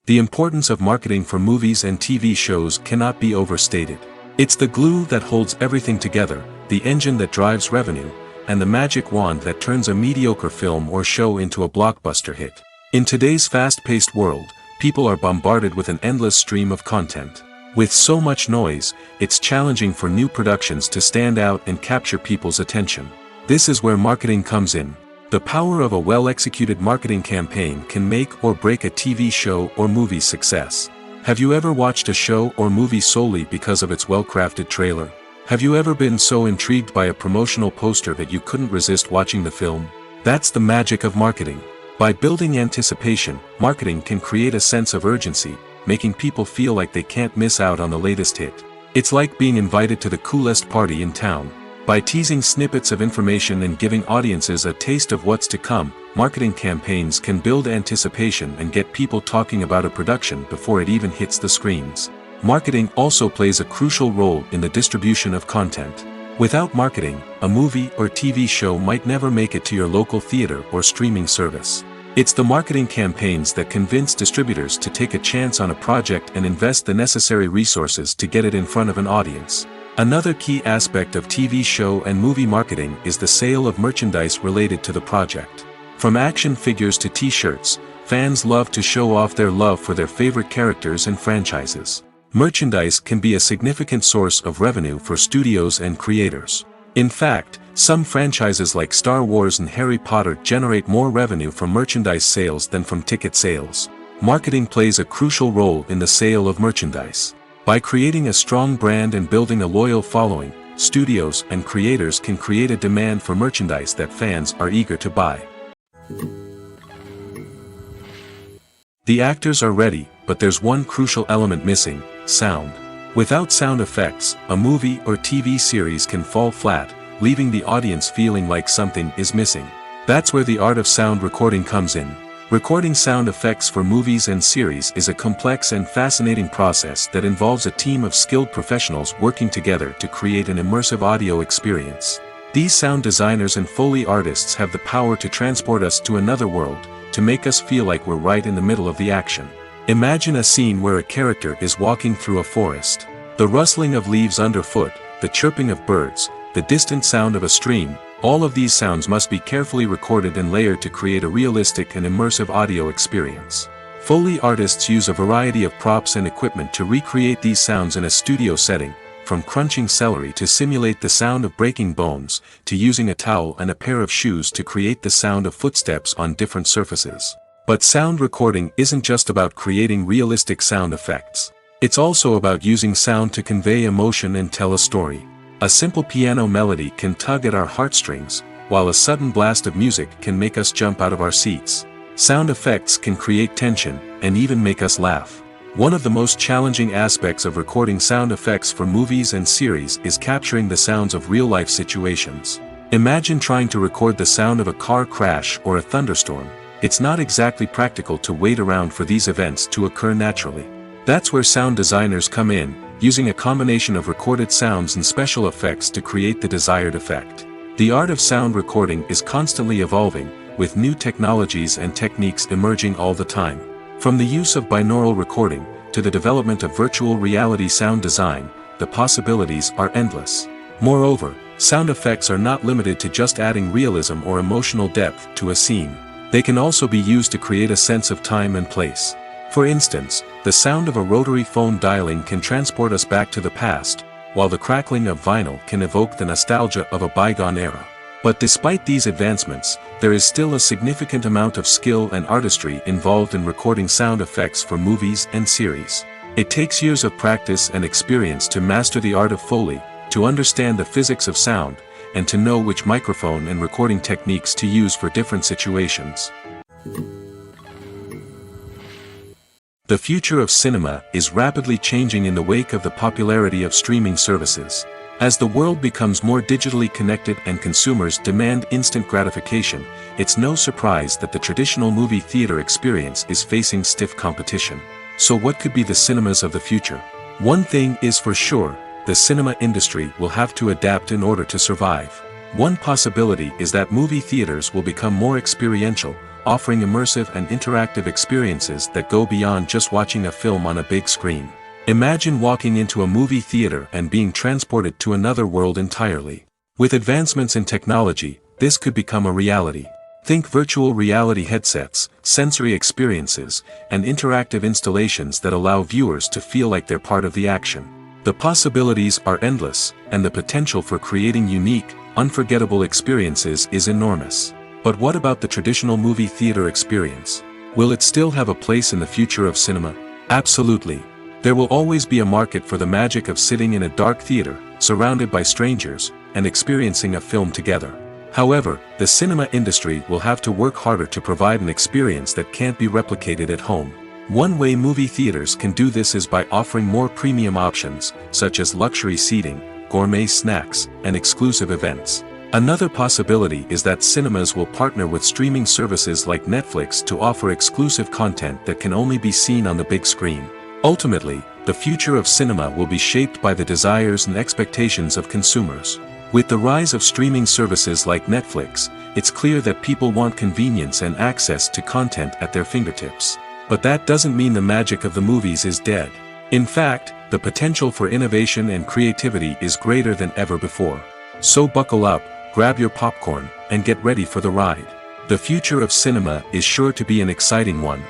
The importance of marketing for movies and TV shows cannot be overstated. It's the glue that holds everything together, the engine that drives revenue, and the magic wand that turns a mediocre film or show into a blockbuster hit. In today's fast-paced world, people are bombarded with an endless stream of content. With so much noise, it's challenging for new productions to stand out and capture people's attention. This is where marketing comes in. The power of a well-executed marketing campaign can make or break a TV show or movie's success. Have you ever watched a show or movie solely because of its well-crafted trailer? Have you ever been so intrigued by a promotional poster that you couldn't resist watching the film? That's the magic of marketing. By building anticipation, marketing can create a sense of urgency, making people feel like they can't miss out on the latest hit. It's like being invited to the coolest party in town. By teasing snippets of information and giving audiences a taste of what's to come, marketing campaigns can build anticipation and get people talking about a production before it even hits the screens. Marketing also plays a crucial role in the distribution of content. Without marketing, a movie or TV show might never make it to your local theater or streaming service. It's the marketing campaigns that convince distributors to take a chance on a project and invest the necessary resources to get it in front of an audience. Another key aspect of TV show and movie marketing is the sale of merchandise related to the project. From action figures to t-shirts, fans love to show off their love for their favorite characters and franchises. Merchandise can be a significant source of revenue for studios and creators. In fact, some franchises like Star Wars and Harry Potter generate more revenue from merchandise sales than from ticket sales. Marketing plays a crucial role in the sale of merchandise. By creating a strong brand and building a loyal following, studios and creators can create a demand for merchandise that fans are eager to buy. The actors are ready, but there's one crucial element missing: sound. Without sound effects, a movie or TV series can fall flat, leaving the audience feeling like something is missing. That's where the art of sound recording comes in. Recording sound effects for movies and series is a complex and fascinating process that involves a team of skilled professionals working together to create an immersive audio experience. These sound designers and Foley artists have the power to transport us to another world, to make us feel like we're right in the middle of the action. Imagine a scene where a character is walking through a forest. The rustling of leaves underfoot, the chirping of birds, the distant sound of a stream, all of these sounds must be carefully recorded and layered to create a realistic and immersive audio experience. Foley artists use a variety of props and equipment to recreate these sounds in a studio setting, from crunching celery to simulate the sound of breaking bones, to using a towel and a pair of shoes to create the sound of footsteps on different surfaces. But sound recording isn't just about creating realistic sound effects. It's also about using sound to convey emotion and tell a story. A simple piano melody can tug at our heartstrings, while a sudden blast of music can make us jump out of our seats. Sound effects can create tension, and even make us laugh. One of the most challenging aspects of recording sound effects for movies and series is capturing the sounds of real-life situations. Imagine trying to record the sound of a car crash or a thunderstorm. It's not exactly practical to wait around for these events to occur naturally. That's where sound designers come in, using a combination of recorded sounds and special effects to create the desired effect. The art of sound recording is constantly evolving, with new technologies and techniques emerging all the time. From the use of binaural recording, to the development of virtual reality sound design, the possibilities are endless. Moreover, sound effects are not limited to just adding realism or emotional depth to a scene. They can also be used to create a sense of time and place. For instance, the sound of a rotary phone dialing can transport us back to the past, while the crackling of vinyl can evoke the nostalgia of a bygone era. But despite these advancements, there is still a significant amount of skill and artistry involved in recording sound effects for movies and series. It takes years of practice and experience to master the art of Foley, to understand the physics of sound, and to know which microphone and recording techniques to use for different situations. The future of cinema is rapidly changing in the wake of the popularity of streaming services. As the world becomes more digitally connected and consumers demand instant gratification, it's no surprise that the traditional movie theater experience is facing stiff competition. So what could be the cinemas of the future? One thing is for sure, the cinema industry will have to adapt in order to survive. One possibility is that movie theaters will become more experiential, offering immersive and interactive experiences that go beyond just watching a film on a big screen. Imagine walking into a movie theater and being transported to another world entirely. With advancements in technology, this could become a reality. Think virtual reality headsets, sensory experiences, and interactive installations that allow viewers to feel like they're part of the action. The possibilities are endless, and the potential for creating unique, unforgettable experiences is enormous. But what about the traditional movie theater experience? Will it still have a place in the future of cinema? Absolutely. There will always be a market for the magic of sitting in a dark theater, surrounded by strangers, and experiencing a film together. However, the cinema industry will have to work harder to provide an experience that can't be replicated at home. One way movie theaters can do this is by offering more premium options, such as luxury seating, gourmet snacks, and exclusive events. Another possibility is that cinemas will partner with streaming services like Netflix to offer exclusive content that can only be seen on the big screen. Ultimately, the future of cinema will be shaped by the desires and expectations of consumers. With the rise of streaming services like Netflix, it's clear that people want convenience and access to content at their fingertips. But that doesn't mean the magic of the movies is dead. In fact, the potential for innovation and creativity is greater than ever before. So buckle up, grab your popcorn, and get ready for the ride. The future of cinema is sure to be an exciting one.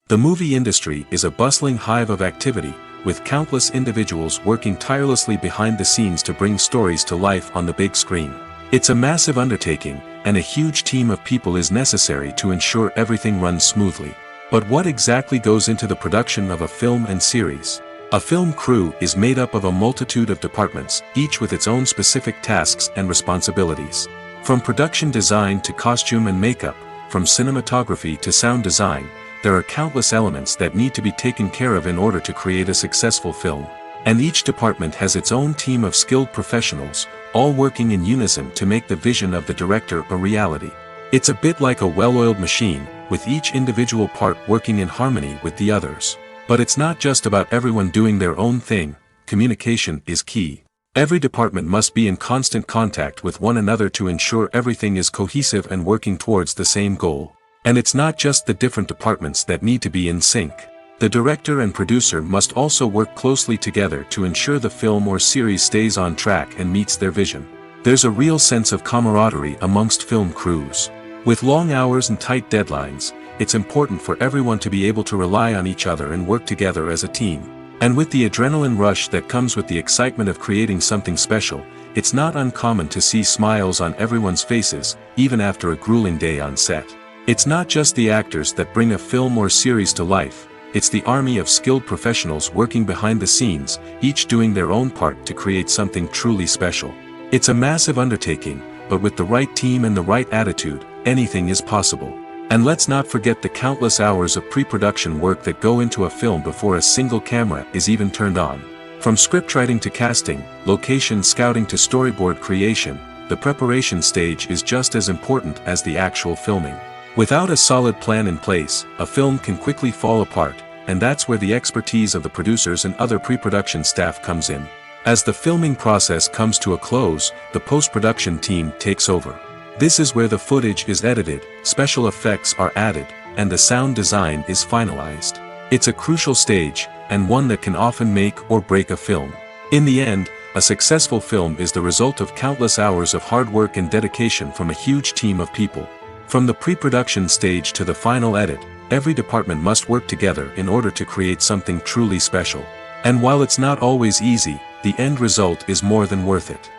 The movie industry is a bustling hive of activity, with countless individuals working tirelessly behind the scenes to bring stories to life on the big screen. It's a massive undertaking, and a huge team of people is necessary to ensure everything runs smoothly. But what exactly goes into the production of a film and series? A film crew is made up of a multitude of departments, each with its own specific tasks and responsibilities. From production design to costume and makeup, from cinematography to sound design, there are countless elements that need to be taken care of in order to create a successful film. And each department has its own team of skilled professionals, all working in unison to make the vision of the director a reality. It's a bit like a well-oiled machine, with each individual part working in harmony with the others. But it's not just about everyone doing their own thing, communication is key. Every department must be in constant contact with one another to ensure everything is cohesive and working towards the same goal. And it's not just the different departments that need to be in sync. The director and producer must also work closely together to ensure the film or series stays on track and meets their vision. There's a real sense of camaraderie amongst film crews. With long hours and tight deadlines, it's important for everyone to be able to rely on each other and work together as a team. And with the adrenaline rush that comes with the excitement of creating something special, it's not uncommon to see smiles on everyone's faces, even after a grueling day on set. It's not just the actors that bring a film or series to life, it's the army of skilled professionals working behind the scenes, each doing their own part to create something truly special. It's a massive undertaking, but with the right team and the right attitude, anything is possible. And let's not forget the countless hours of pre-production work that go into a film before a single camera is even turned on. From scriptwriting to casting, location scouting to storyboard creation, the preparation stage is just as important as the actual filming. Without a solid plan in place, a film can quickly fall apart, and that's where the expertise of the producers and other pre-production staff comes in. As the filming process comes to a close, the post-production team takes over. This is where the footage is edited, special effects are added, and the sound design is finalized. It's a crucial stage, and one that can often make or break a film. In the end, a successful film is the result of countless hours of hard work and dedication from a huge team of people. From the pre-production stage to the final edit, every department must work together in order to create something truly special. And while it's not always easy, the end result is more than worth it.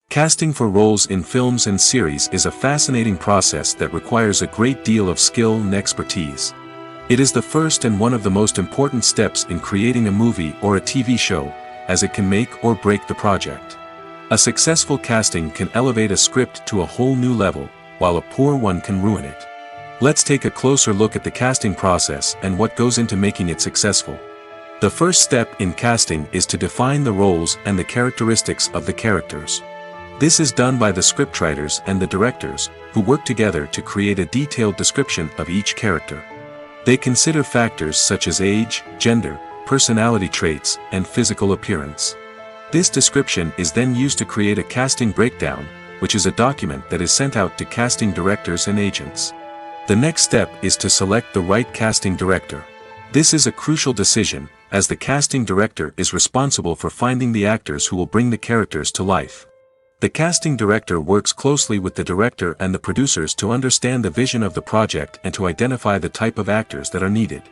Casting for roles in films and series is a fascinating process that requires a great deal of skill and expertise. It is the first and one of the most important steps in creating a movie or a TV show, as it can make or break the project. A successful casting can elevate a script to a whole new level, while a poor one can ruin it. Let's take a closer look at the casting process and what goes into making it successful. The first step in casting is to define the roles and the characteristics of the characters. This is done by the scriptwriters and the directors, who work together to create a detailed description of each character. They consider factors such as age, gender, personality traits, and physical appearance. This description is then used to create a casting breakdown, which is a document that is sent out to casting directors and agents. The next step is to select the right casting director. This is a crucial decision, as the casting director is responsible for finding the actors who will bring the characters to life. The casting director works closely with the director and the producers to understand the vision of the project and to identify the type of actors that are needed.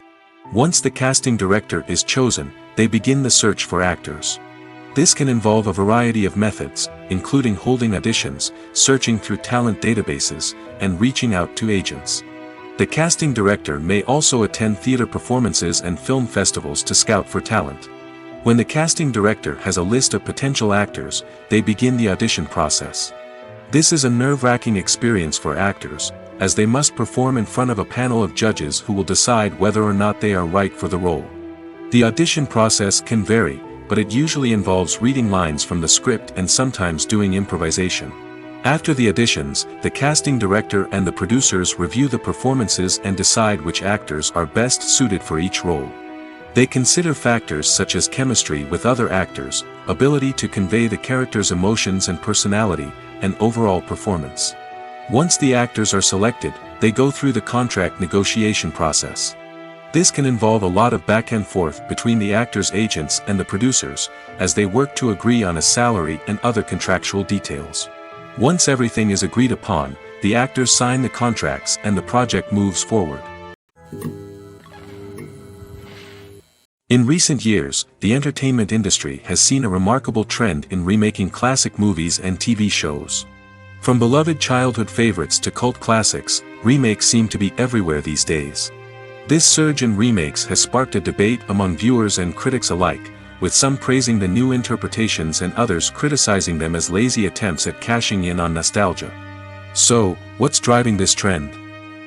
Once the casting director is chosen, they begin the search for actors. This can involve a variety of methods, including holding auditions, searching through talent databases, and reaching out to agents. The casting director may also attend theater performances and film festivals to scout for talent. When the casting director has a list of potential actors, they begin the audition process. This is a nerve-wracking experience for actors, as they must perform in front of a panel of judges who will decide whether or not they are right for the role. The audition process can vary, but it usually involves reading lines from the script and sometimes doing improvisation. After the auditions, the casting director and the producers review the performances and decide which actors are best suited for each role. They consider factors such as chemistry with other actors, ability to convey the character's emotions and personality, and overall performance. Once the actors are selected, they go through the contract negotiation process. This can involve a lot of back and forth between the actors' agents and the producers, as they work to agree on a salary and other contractual details. Once everything is agreed upon, the actors sign the contracts and the project moves forward. In recent years, the entertainment industry has seen a remarkable trend in remaking classic movies and TV shows. From beloved childhood favorites to cult classics, remakes seem to be everywhere these days. This surge in remakes has sparked a debate among viewers and critics alike, with some praising the new interpretations and others criticizing them as lazy attempts at cashing in on nostalgia. So, what's driving this trend?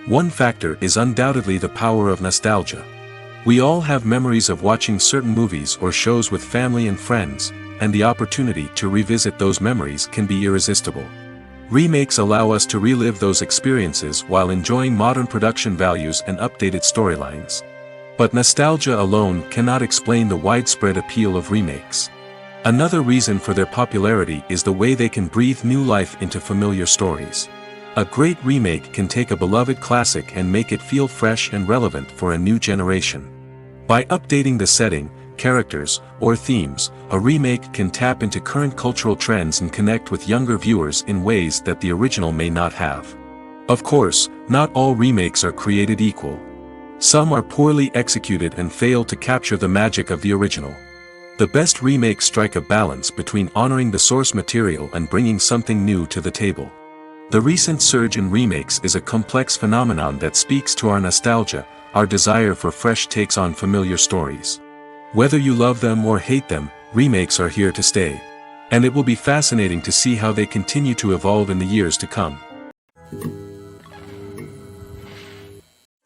One factor is undoubtedly the power of nostalgia. We all have memories of watching certain movies or shows with family and friends, and the opportunity to revisit those memories can be irresistible. Remakes allow us to relive those experiences while enjoying modern production values and updated storylines. But nostalgia alone cannot explain the widespread appeal of remakes. Another reason for their popularity is the way they can breathe new life into familiar stories. A great remake can take a beloved classic and make it feel fresh and relevant for a new generation. By updating the setting, characters, or themes, a remake can tap into current cultural trends and connect with younger viewers in ways that the original may not have. Of course, not all remakes are created equal. Some are poorly executed and fail to capture the magic of the original. The best remakes strike a balance between honoring the source material and bringing something new to the table. The recent surge in remakes is a complex phenomenon that speaks to our nostalgia, our desire for fresh takes on familiar stories. Whether you love them or hate them, remakes are here to stay. And it will be fascinating to see how they continue to evolve in the years to come.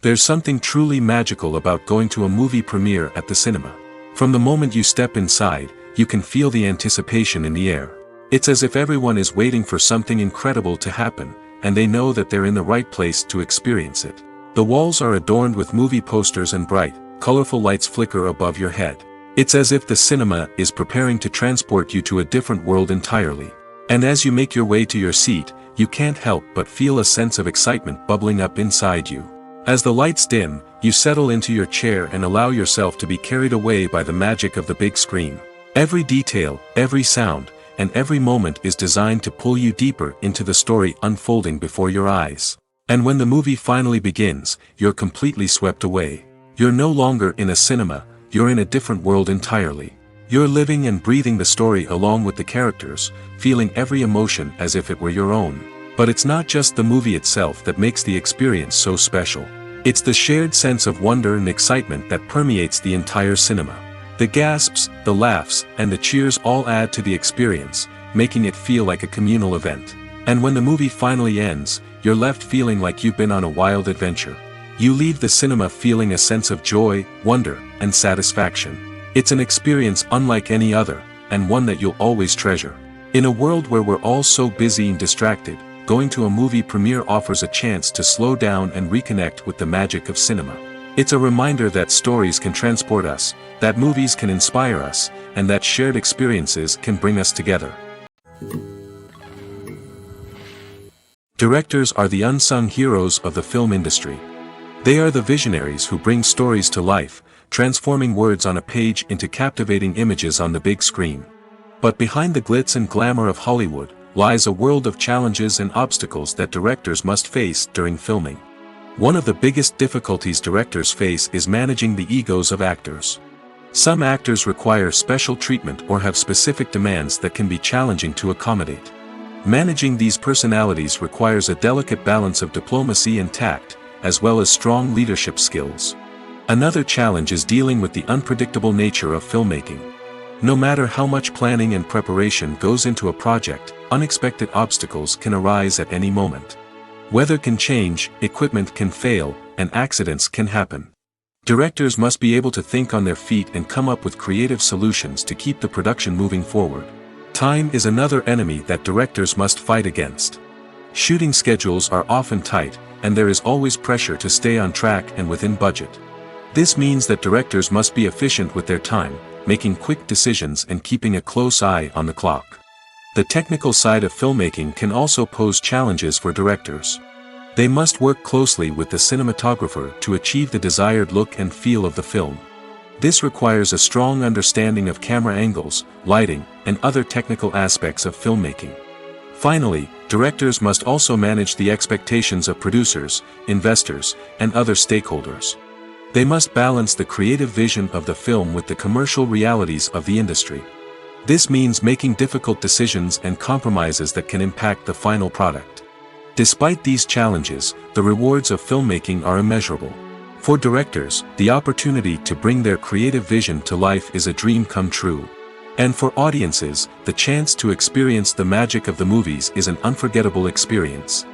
There's something truly magical about going to a movie premiere at the cinema. From the moment you step inside, you can feel the anticipation in the air. It's as if everyone is waiting for something incredible to happen, and they know that they're in the right place to experience it. The walls are adorned with movie posters and bright, colorful lights flicker above your head. It's as if the cinema is preparing to transport you to a different world entirely. And as you make your way to your seat, you can't help but feel a sense of excitement bubbling up inside you. As the lights dim, you settle into your chair and allow yourself to be carried away by the magic of the big screen. Every detail, every sound, and every moment is designed to pull you deeper into the story unfolding before your eyes. And when the movie finally begins, you're completely swept away. You're no longer in a cinema, you're in a different world entirely. You're living and breathing the story along with the characters, feeling every emotion as if it were your own. But it's not just the movie itself that makes the experience so special. It's the shared sense of wonder and excitement that permeates the entire cinema. The gasps, the laughs, and the cheers all add to the experience, making it feel like a communal event. And when the movie finally ends, you're left feeling like you've been on a wild adventure. You leave the cinema feeling a sense of joy, wonder, and satisfaction. It's an experience unlike any other, and one that you'll always treasure. In a world where we're all so busy and distracted, going to a movie premiere offers a chance to slow down and reconnect with the magic of cinema. It's a reminder that stories can transport us, that movies can inspire us, and that shared experiences can bring us together. Directors are the unsung heroes of the film industry. They are the visionaries who bring stories to life, transforming words on a page into captivating images on the big screen. But behind the glitz and glamour of Hollywood, lies a world of challenges and obstacles that directors must face during filming. One of the biggest difficulties directors face is managing the egos of actors. Some actors require special treatment or have specific demands that can be challenging to accommodate. Managing these personalities requires a delicate balance of diplomacy and tact, as well as strong leadership skills. Another challenge is dealing with the unpredictable nature of filmmaking. No matter how much planning and preparation goes into a project, unexpected obstacles can arise at any moment. Weather can change, equipment can fail, and accidents can happen. Directors must be able to think on their feet and come up with creative solutions to keep the production moving forward. Time is another enemy that directors must fight against. Shooting schedules are often tight, and there is always pressure to stay on track and within budget. This means that directors must be efficient with their time, making quick decisions and keeping a close eye on the clock. The technical side of filmmaking can also pose challenges for directors. They must work closely with the cinematographer to achieve the desired look and feel of the film. This requires a strong understanding of camera angles, lighting, and other technical aspects of filmmaking. Finally, directors must also manage the expectations of producers, investors, and other stakeholders. They must balance the creative vision of the film with the commercial realities of the industry. This means making difficult decisions and compromises that can impact the final product. Despite these challenges, the rewards of filmmaking are immeasurable. For directors, the opportunity to bring their creative vision to life is a dream come true. And for audiences, the chance to experience the magic of the movies is an unforgettable experience.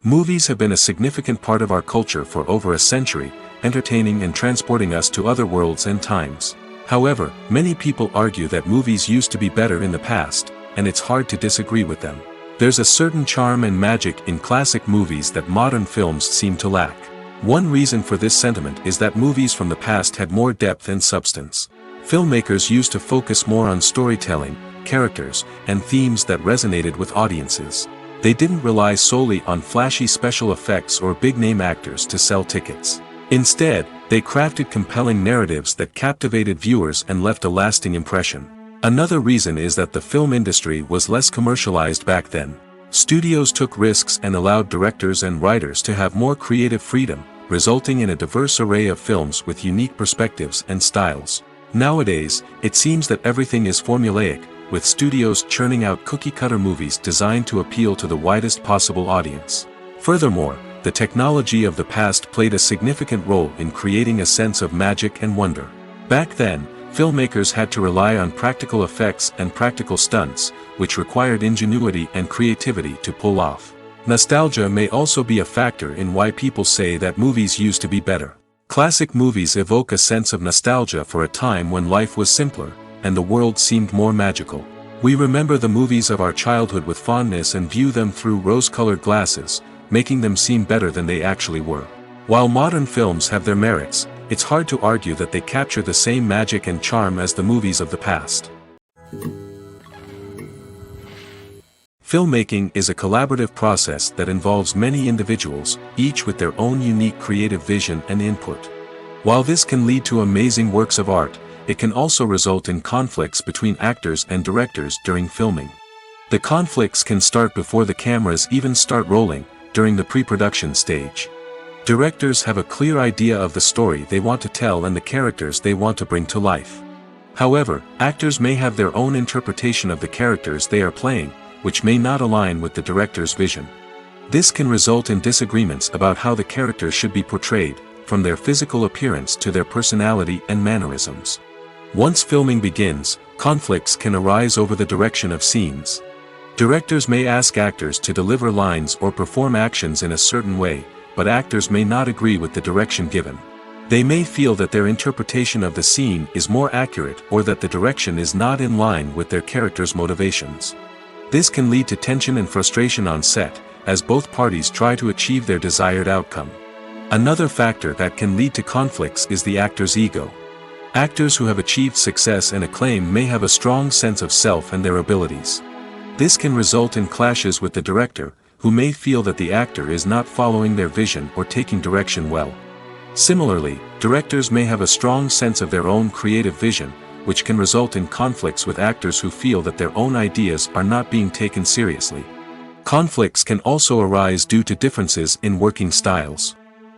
Movies have been a significant part of our culture for over a century, entertaining and transporting us to other worlds and times. However, many people argue that movies used to be better in the past, and it's hard to disagree with them. There's a certain charm and magic in classic movies that modern films seem to lack. One reason for this sentiment is that movies from the past had more depth and substance. Filmmakers used to focus more on storytelling, characters, and themes that resonated with audiences. They didn't rely solely on flashy special effects or big-name actors to sell tickets. Instead, they crafted compelling narratives that captivated viewers and left a lasting impression. Another reason is that the film industry was less commercialized back then. Studios took risks and allowed directors and writers to have more creative freedom, resulting in a diverse array of films with unique perspectives and styles. Nowadays, it seems that everything is formulaic, with studios churning out cookie-cutter movies designed to appeal to the widest possible audience. Furthermore, the technology of the past played a significant role in creating a sense of magic and wonder. Back then, Filmmakers had to rely on practical effects and practical stunts, which required ingenuity and creativity to pull off. Nostalgia may also be a factor in why people say that movies used to be better. Classic movies evoke a sense of nostalgia for a time when life was simpler, and the world seemed more magical. We remember the movies of our childhood with fondness and view them through rose-colored glasses, making them seem better than they actually were. While modern films have their merits, it's hard to argue that they capture the same magic and charm as the movies of the past. Filmmaking is a collaborative process that involves many individuals, each with their own unique creative vision and input. While this can lead to amazing works of art, it can also result in conflicts between actors and directors during filming. The conflicts can start before the cameras even start rolling, during the pre-production stage. Directors have a clear idea of the story they want to tell and the characters they want to bring to life. However, actors may have their own interpretation of the characters they are playing, which may not align with the director's vision. This can result in disagreements about how the characters should be portrayed, from their physical appearance to their personality and mannerisms. Once filming begins, conflicts can arise over the direction of scenes. Directors may ask actors to deliver lines or perform actions in a certain way, but actors may not agree with the direction given. They may feel that their interpretation of the scene is more accurate or that the direction is not in line with their character's motivations. This can lead to tension and frustration on set, as both parties try to achieve their desired outcome. Another factor that can lead to conflicts is the actor's ego. Actors who have achieved success and acclaim may have a strong sense of self and their abilities. This can result in clashes with the director, who may feel that the actor is not following their vision or taking direction well. Similarly, directors may have a strong sense of their own creative vision, which can result in conflicts with actors who feel that their own ideas are not being taken seriously. Conflicts can also arise due to differences in working styles.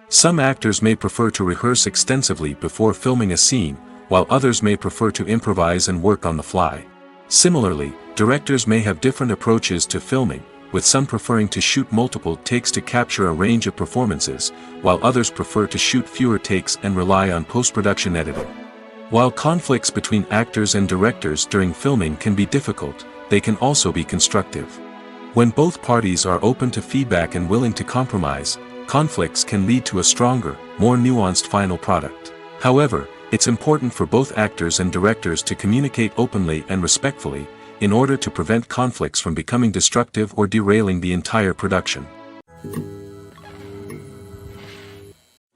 Some actors may prefer to rehearse extensively before filming a scene, while others may prefer to improvise and work on the fly. Similarly, directors may have different approaches to filming, with some preferring to shoot multiple takes to capture a range of performances, while others prefer to shoot fewer takes and rely on post-production editing. While conflicts between actors and directors during filming can be difficult, they can also be constructive. When both parties are open to feedback and willing to compromise, conflicts can lead to a stronger, more nuanced final product. However, it's important for both actors and directors to communicate openly and respectfully, in order to prevent conflicts from becoming destructive or derailing the entire production.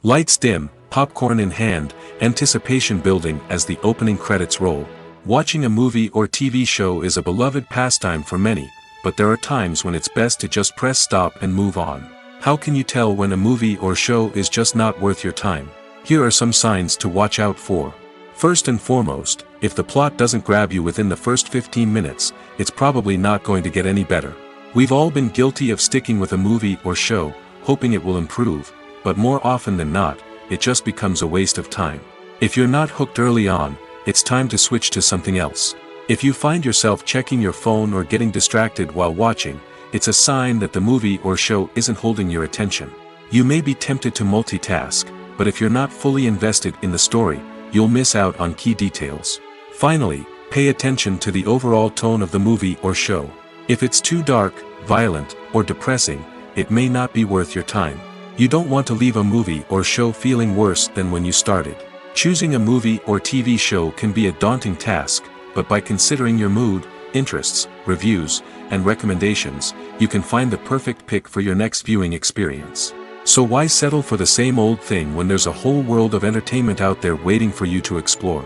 Lights dim, popcorn in hand, anticipation building as the opening credits roll. Watching a movie or TV show is a beloved pastime for many, but there are times when it's best to just press stop and move on. How can you tell when a movie or show is just not worth your time? Here are some signs to watch out for. First and foremost, if the plot doesn't grab you within the first 15 minutes, it's probably not going to get any better. We've all been guilty of sticking with a movie or show, hoping it will improve, but more often than not, it just becomes a waste of time. If you're not hooked early on, it's time to switch to something else. If you find yourself checking your phone or getting distracted while watching, it's a sign that the movie or show isn't holding your attention. You may be tempted to multitask, but if you're not fully invested in the story, you'll miss out on key details. Finally, pay attention to the overall tone of the movie or show. If it's too dark, violent, or depressing, it may not be worth your time. You don't want to leave a movie or show feeling worse than when you started. Choosing a movie or TV show can be a daunting task, but by considering your mood, interests, reviews, and recommendations, you can find the perfect pick for your next viewing experience. So why settle for the same old thing when there's a whole world of entertainment out there waiting for you to explore?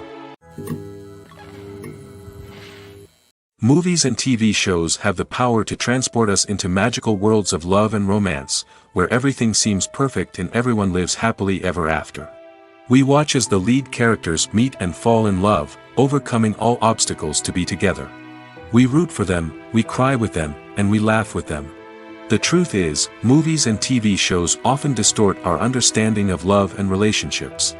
Movies and TV shows have the power to transport us into magical worlds of love and romance, where everything seems perfect and everyone lives happily ever after. We watch as the lead characters meet and fall in love, overcoming all obstacles to be together. We root for them, we cry with them, and we laugh with them. The truth is, movies and TV shows often distort our understanding of love and relationships.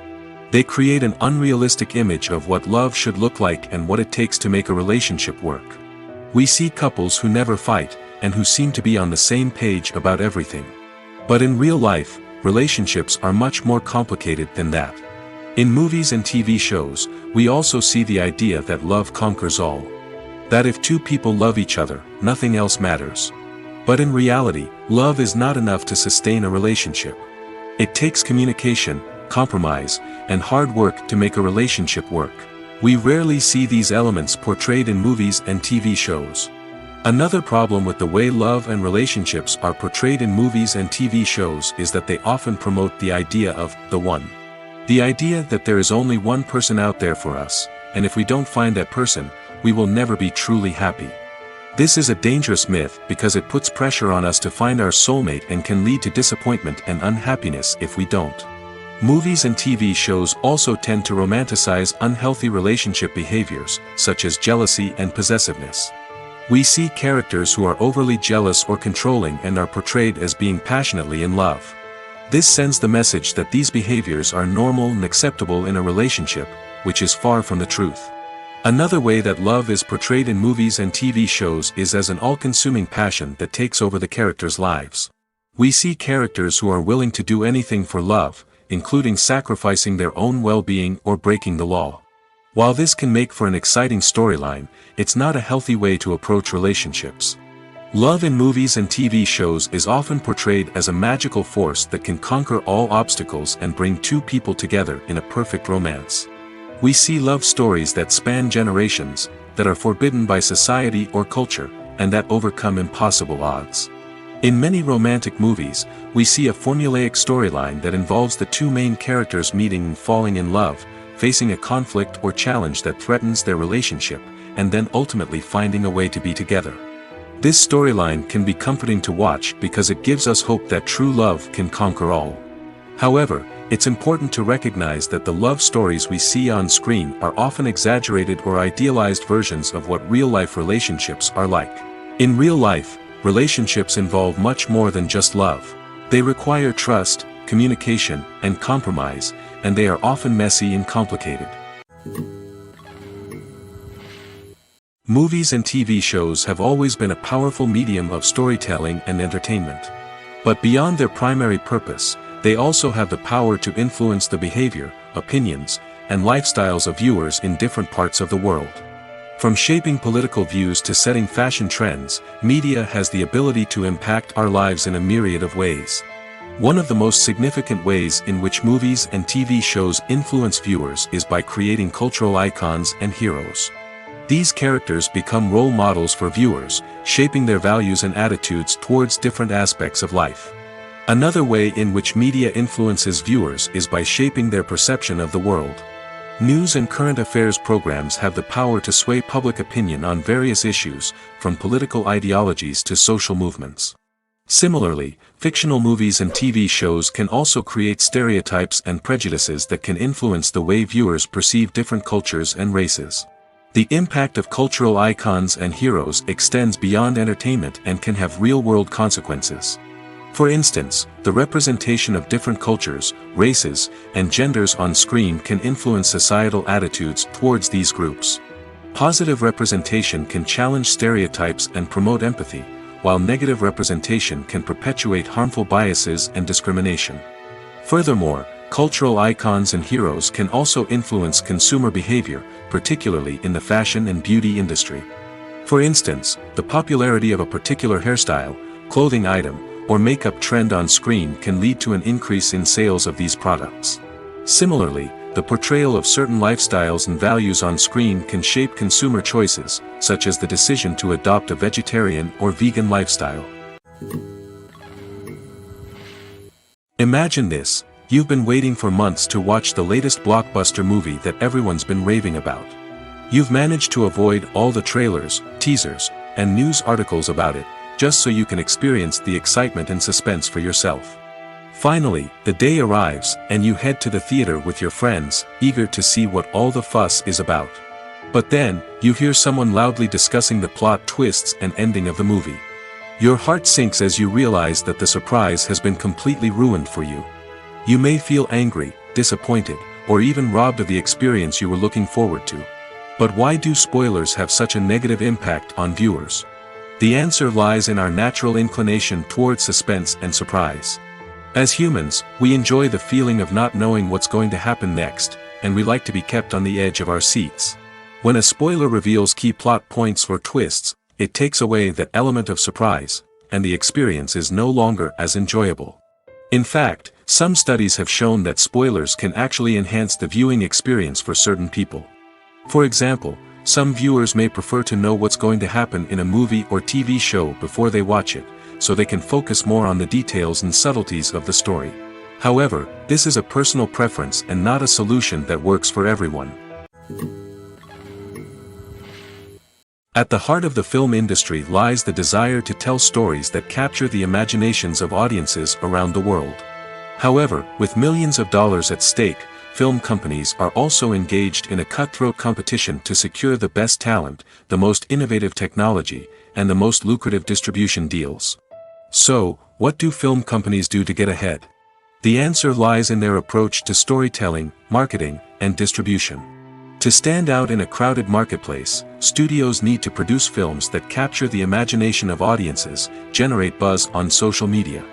They create an unrealistic image of what love should look like and what it takes to make a relationship work. We see couples who never fight, and who seem to be on the same page about everything. But in real life, relationships are much more complicated than that. In movies and TV shows, we also see the idea that love conquers all. That if two people love each other, nothing else matters. But in reality, love is not enough to sustain a relationship. It takes communication, compromise, and hard work to make a relationship work. We rarely see these elements portrayed in movies and TV shows. Another problem with the way love and relationships are portrayed in movies and TV shows is that they often promote the idea of the one. The idea that there is only one person out there for us, and if we don't find that person, we will never be truly happy. This is a dangerous myth because it puts pressure on us to find our soulmate and can lead to disappointment and unhappiness if we don't. Movies and TV shows also tend to romanticize unhealthy relationship behaviors, such as jealousy and possessiveness. We see characters who are overly jealous or controlling and are portrayed as being passionately in love. This sends the message that these behaviors are normal and acceptable in a relationship, which is far from the truth. Another way that love is portrayed in movies and TV shows is as an all-consuming passion that takes over the characters' lives. We see characters who are willing to do anything for love, including sacrificing their own well-being or breaking the law. While this can make for an exciting storyline, it's not a healthy way to approach relationships. Love in movies and TV shows is often portrayed as a magical force that can conquer all obstacles and bring two people together in a perfect romance. We see love stories that span generations, that are forbidden by society or culture, and that overcome impossible odds. In many romantic movies, we see a formulaic storyline that involves the two main characters meeting and falling in love, facing a conflict or challenge that threatens their relationship, and then ultimately finding a way to be together. This storyline can be comforting to watch because it gives us hope that true love can conquer all. However, it's important to recognize that the love stories we see on screen are often exaggerated or idealized versions of what real-life relationships are like. In real life, relationships involve much more than just love. They require trust, communication, and compromise, and they are often messy and complicated. Movies and TV shows have always been a powerful medium of storytelling and entertainment. But beyond their primary purpose, they also have the power to influence the behavior, opinions, and lifestyles of viewers in different parts of the world. From shaping political views to setting fashion trends, media has the ability to impact our lives in a myriad of ways. One of the most significant ways in which movies and TV shows influence viewers is by creating cultural icons and heroes. These characters become role models for viewers, shaping their values and attitudes towards different aspects of life. Another way in which media influences viewers is by shaping their perception of the world. News and current affairs programs have the power to sway public opinion on various issues, from political ideologies to social movements. Similarly, fictional movies and TV shows can also create stereotypes and prejudices that can influence the way viewers perceive different cultures and races. The impact of cultural icons and heroes extends beyond entertainment and can have real-world consequences. For instance, the representation of different cultures, races, and genders on screen can influence societal attitudes towards these groups. Positive representation can challenge stereotypes and promote empathy, while negative representation can perpetuate harmful biases and discrimination. Furthermore, cultural icons and heroes can also influence consumer behavior, particularly in the fashion and beauty industry. For instance, the popularity of a particular hairstyle, clothing item, or makeup trend on screen can lead to an increase in sales of these products. Similarly, the portrayal of certain lifestyles and values on screen can shape consumer choices, such as the decision to adopt a vegetarian or vegan lifestyle. Imagine this: you've been waiting for months to watch the latest blockbuster movie that everyone's been raving about. You've managed to avoid all the trailers, teasers, and news articles about it, just so you can experience the excitement and suspense for yourself. Finally, the day arrives, and you head to the theater with your friends, eager to see what all the fuss is about. But then, you hear someone loudly discussing the plot twists and ending of the movie. Your heart sinks as you realize that the surprise has been completely ruined for you. You may feel angry, disappointed, or even robbed of the experience you were looking forward to. But why do spoilers have such a negative impact on viewers? The answer lies in our natural inclination towards suspense and surprise. As humans, we enjoy the feeling of not knowing what's going to happen next, and we like to be kept on the edge of our seats. When a spoiler reveals key plot points or twists, it takes away that element of surprise, and the experience is no longer as enjoyable. In fact, some studies have shown that spoilers can actually enhance the viewing experience for certain people. For example, some viewers may prefer to know what's going to happen in a movie or TV show before they watch it, so they can focus more on the details and subtleties of the story. However, this is a personal preference and not a solution that works for everyone. At the heart of the film industry lies the desire to tell stories that capture the imaginations of audiences around the world. However, with millions of dollars at stake, film companies are also engaged in a cutthroat competition to secure the best talent, the most innovative technology, and the most lucrative distribution deals. So, what do film companies do to get ahead? The answer lies in their approach to storytelling, marketing, and distribution. To stand out in a crowded marketplace, studios need to produce films that capture the imagination of audiences, generate buzz on social media.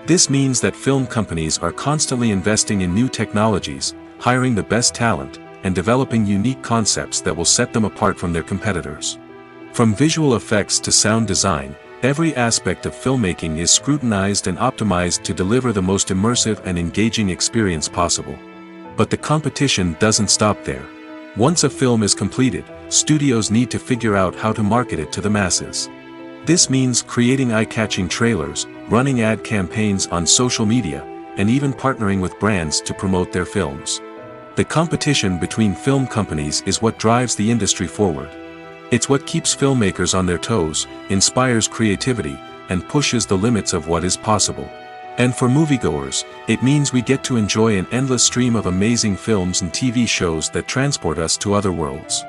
This means that film companies are constantly investing in new technologies, hiring the best talent, and developing unique concepts that will set them apart from their competitors. From visual effects to sound design, every aspect of filmmaking is scrutinized and optimized to deliver the most immersive and engaging experience possible. But the competition doesn't stop there. Once a film is completed, studios need to figure out how to market it to the masses. This means creating eye-catching trailers, running ad campaigns on social media, and even partnering with brands to promote their films. The competition between film companies is what drives the industry forward. It's what keeps filmmakers on their toes, inspires creativity, and pushes the limits of what is possible. And for moviegoers, it means we get to enjoy an endless stream of amazing films and TV shows that transport us to other worlds.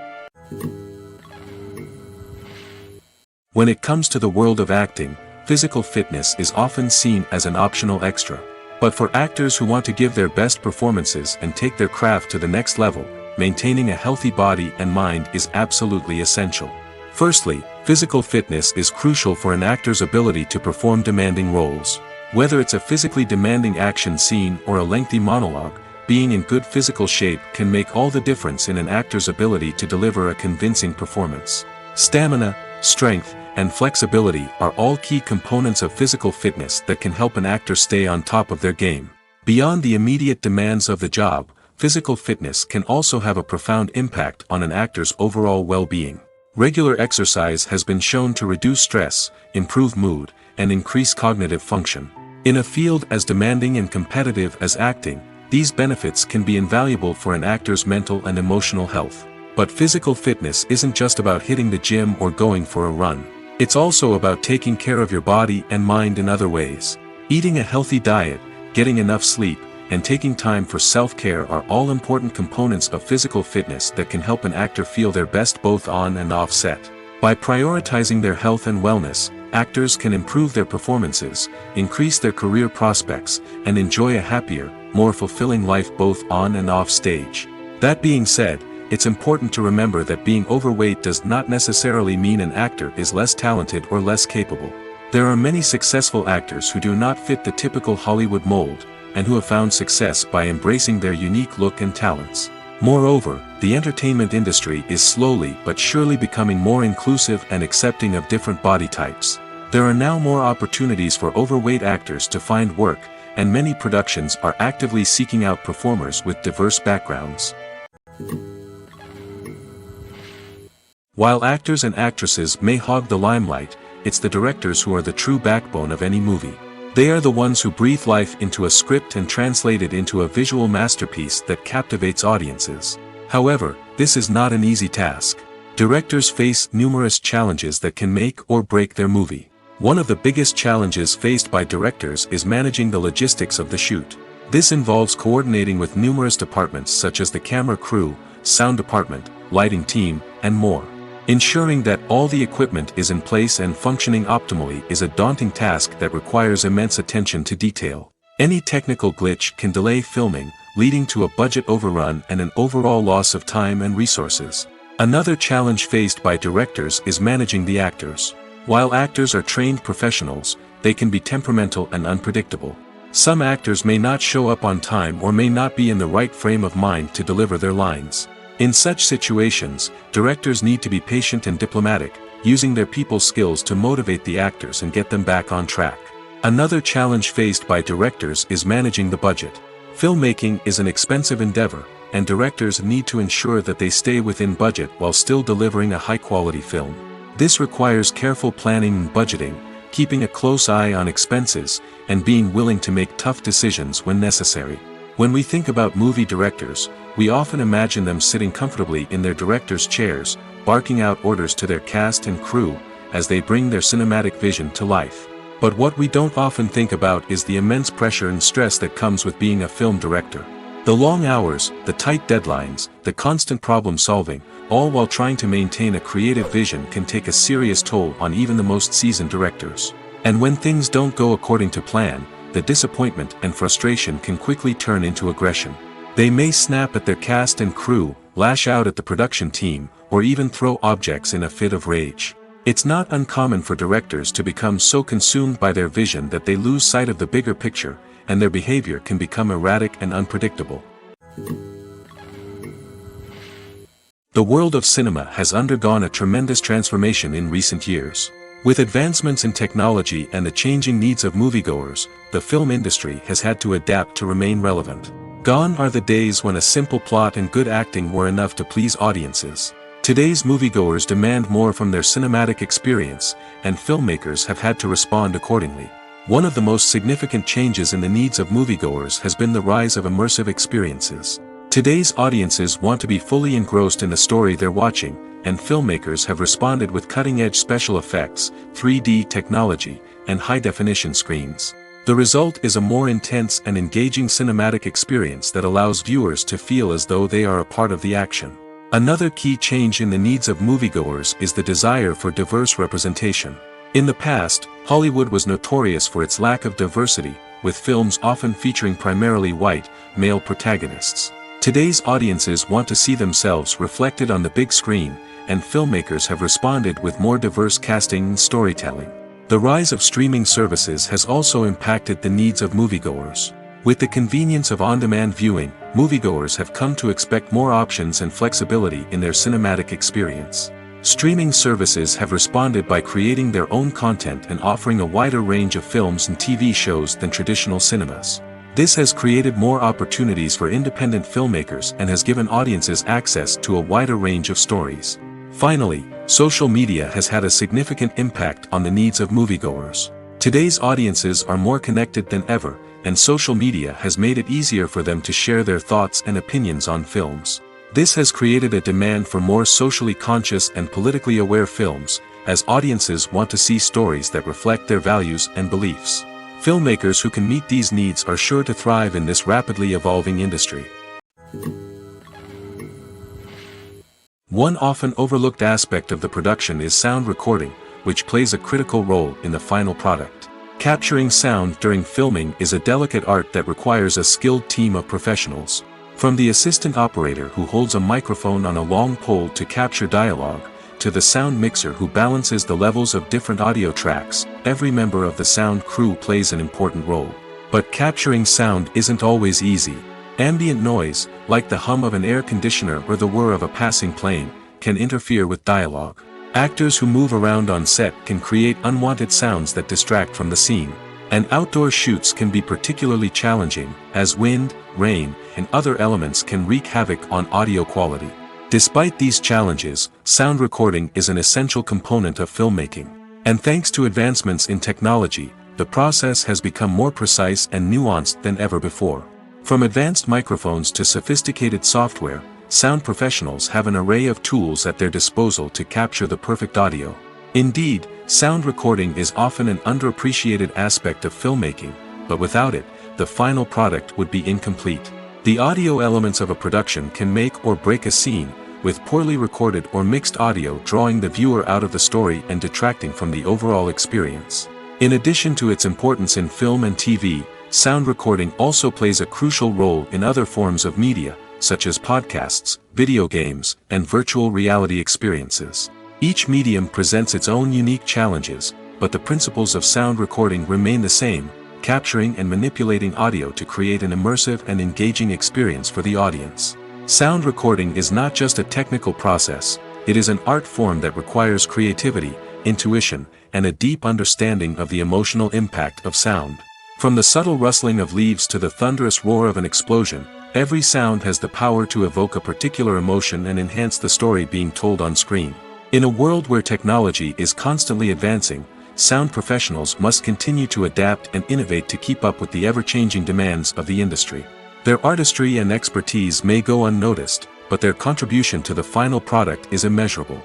When it comes to the world of acting, physical fitness is often seen as an optional extra. But for actors who want to give their best performances and take their craft to the next level, maintaining a healthy body and mind is absolutely essential. Firstly, physical fitness is crucial for an actor's ability to perform demanding roles. Whether it's a physically demanding action scene or a lengthy monologue, being in good physical shape can make all the difference in an actor's ability to deliver a convincing performance. Stamina, strength, and flexibility are all key components of physical fitness that can help an actor stay on top of their game. Beyond the immediate demands of the job, physical fitness can also have a profound impact on an actor's overall well-being. Regular exercise has been shown to reduce stress, improve mood, and increase cognitive function. In a field as demanding and competitive as acting, these benefits can be invaluable for an actor's mental and emotional health. But physical fitness isn't just about hitting the gym or going for a run. It's also about taking care of your body and mind in other ways. Eating a healthy diet, getting enough sleep, and taking time for self-care are all important components of physical fitness that can help an actor feel their best both on and off set. By prioritizing their health and wellness, actors can improve their performances, increase their career prospects, and enjoy a happier, more fulfilling life both on and off stage. That being said, it's important to remember that being overweight does not necessarily mean an actor is less talented or less capable. There are many successful actors who do not fit the typical Hollywood mold, and who have found success by embracing their unique look and talents. Moreover, the entertainment industry is slowly but surely becoming more inclusive and accepting of different body types. There are now more opportunities for overweight actors to find work, and many productions are actively seeking out performers with diverse backgrounds. While actors and actresses may hog the limelight, it's the directors who are the true backbone of any movie. They are the ones who breathe life into a script and translate it into a visual masterpiece that captivates audiences. However, this is not an easy task. Directors face numerous challenges that can make or break their movie. One of the biggest challenges faced by directors is managing the logistics of the shoot. This involves coordinating with numerous departments such as the camera crew, sound department, lighting team, and more. Ensuring that all the equipment is in place and functioning optimally is a daunting task that requires immense attention to detail. Any technical glitch can delay filming, leading to a budget overrun and an overall loss of time and resources. Another challenge faced by directors is managing the actors. While actors are trained professionals, they can be temperamental and unpredictable. Some actors may not show up on time or may not be in the right frame of mind to deliver their lines. In such situations, directors need to be patient and diplomatic, using their people skills to motivate the actors and get them back on track. Another challenge faced by directors is managing the budget. Filmmaking is an expensive endeavor, and directors need to ensure that they stay within budget while still delivering a high-quality film. This requires careful planning and budgeting, keeping a close eye on expenses, and being willing to make tough decisions when necessary. When we think about movie directors, we often imagine them sitting comfortably in their director's chairs, barking out orders to their cast and crew, as they bring their cinematic vision to life. But what we don't often think about is the immense pressure and stress that comes with being a film director. The long hours, the tight deadlines, the constant problem solving, all while trying to maintain a creative vision can take a serious toll on even the most seasoned directors. And when things don't go according to plan, the disappointment and frustration can quickly turn into aggression. They may snap at their cast and crew, lash out at the production team, or even throw objects in a fit of rage. It's not uncommon for directors to become so consumed by their vision that they lose sight of the bigger picture, and their behavior can become erratic and unpredictable. The world of cinema has undergone a tremendous transformation in recent years. With advancements in technology and the changing needs of moviegoers, the film industry has had to adapt to remain relevant. Gone are the days when a simple plot and good acting were enough to please audiences. Today's moviegoers demand more from their cinematic experience, and filmmakers have had to respond accordingly. One of the most significant changes in the needs of moviegoers has been the rise of immersive experiences. Today's audiences want to be fully engrossed in the story they're watching, and filmmakers have responded with cutting-edge special effects, 3D technology, and high-definition screens. The result is a more intense and engaging cinematic experience that allows viewers to feel as though they are a part of the action. Another key change in the needs of moviegoers is the desire for diverse representation. In the past, Hollywood was notorious for its lack of diversity, with films often featuring primarily white, male protagonists. Today's audiences want to see themselves reflected on the big screen, and filmmakers have responded with more diverse casting and storytelling. The rise of streaming services has also impacted the needs of moviegoers. With the convenience of on-demand viewing, moviegoers have come to expect more options and flexibility in their cinematic experience. Streaming services have responded by creating their own content and offering a wider range of films and TV shows than traditional cinemas. This has created more opportunities for independent filmmakers and has given audiences access to a wider range of stories. Finally, social media has had a significant impact on the needs of moviegoers. Today's audiences are more connected than ever, and social media has made it easier for them to share their thoughts and opinions on films. This has created a demand for more socially conscious and politically aware films, as audiences want to see stories that reflect their values and beliefs. Filmmakers who can meet these needs are sure to thrive in this rapidly evolving industry. One often overlooked aspect of the production is sound recording, which plays a critical role in the final product. Capturing sound during filming is a delicate art that requires a skilled team of professionals. From the assistant operator who holds a microphone on a long pole to capture dialogue, to the sound mixer who balances the levels of different audio tracks, every member of the sound crew plays an important role. But capturing sound isn't always easy. Ambient noise, like the hum of an air conditioner or the whir of a passing plane, can interfere with dialogue. Actors who move around on set can create unwanted sounds that distract from the scene. And outdoor shoots can be particularly challenging, as wind, rain, and other elements can wreak havoc on audio quality. Despite these challenges, sound recording is an essential component of filmmaking. And thanks to advancements in technology, the process has become more precise and nuanced than ever before. From advanced microphones to sophisticated software, sound professionals have an array of tools at their disposal to capture the perfect audio. Indeed, sound recording is often an underappreciated aspect of filmmaking, but without it, the final product would be incomplete. The audio elements of a production can make or break a scene, with poorly recorded or mixed audio drawing the viewer out of the story and detracting from the overall experience. In addition to its importance in film and TV, sound recording also plays a crucial role in other forms of media, such as podcasts, video games, and virtual reality experiences. Each medium presents its own unique challenges, but the principles of sound recording remain the same: capturing and manipulating audio to create an immersive and engaging experience for the audience. Sound recording is not just a technical process, it is an art form that requires creativity, intuition, and a deep understanding of the emotional impact of sound. From the subtle rustling of leaves to the thunderous roar of an explosion, every sound has the power to evoke a particular emotion and enhance the story being told on screen. In a world where technology is constantly advancing, sound professionals must continue to adapt and innovate to keep up with the ever-changing demands of the industry. Their artistry and expertise may go unnoticed, but their contribution to the final product is immeasurable.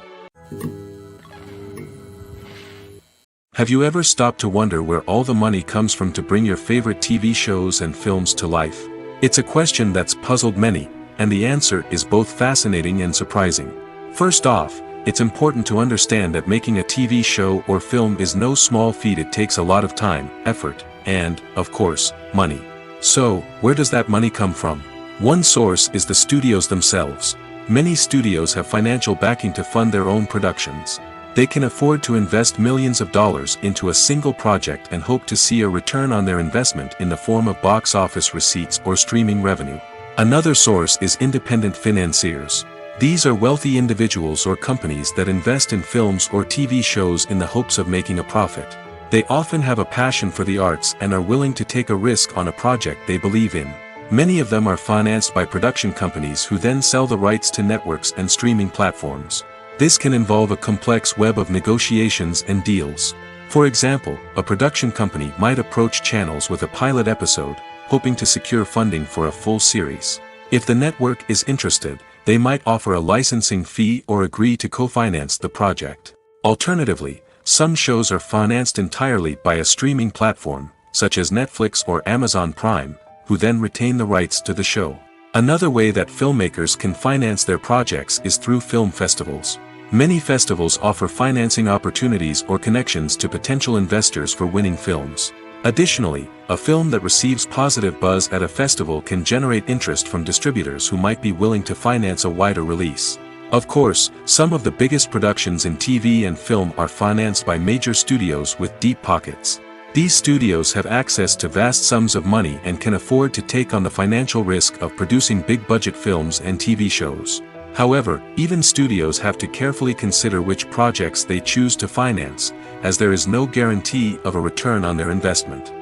Have you ever stopped to wonder where all the money comes from to bring your favorite TV shows and films to life? It's a question that's puzzled many, and the answer is both fascinating and surprising. First off, it's important to understand that making a TV show or film is no small feat. It takes a lot of time, effort, and, of course, money. So, where does that money come from? One source is the studios themselves. Many studios have financial backing to fund their own productions. They can afford to invest millions of dollars into a single project and hope to see a return on their investment in the form of box office receipts or streaming revenue. Another source is independent financiers. These are wealthy individuals or companies that invest in films or TV shows in the hopes of making a profit. They often have a passion for the arts and are willing to take a risk on a project they believe in. Many of them are financed by production companies who then sell the rights to networks and streaming platforms. This can involve a complex web of negotiations and deals. For example, a production company might approach channels with a pilot episode, hoping to secure funding for a full series. If the network is interested, they might offer a licensing fee or agree to co-finance the project. Alternatively, some shows are financed entirely by a streaming platform, such as Netflix or Amazon Prime, who then retain the rights to the show. Another way that filmmakers can finance their projects is through film festivals. Many festivals offer financing opportunities or connections to potential investors for winning films. Additionally, a film that receives positive buzz at a festival can generate interest from distributors who might be willing to finance a wider release. Of course, some of the biggest productions in TV and film are financed by major studios with deep pockets. These studios have access to vast sums of money and can afford to take on the financial risk of producing big-budget films and TV shows. However, even studios have to carefully consider which projects they choose to finance, as there is no guarantee of a return on their investment.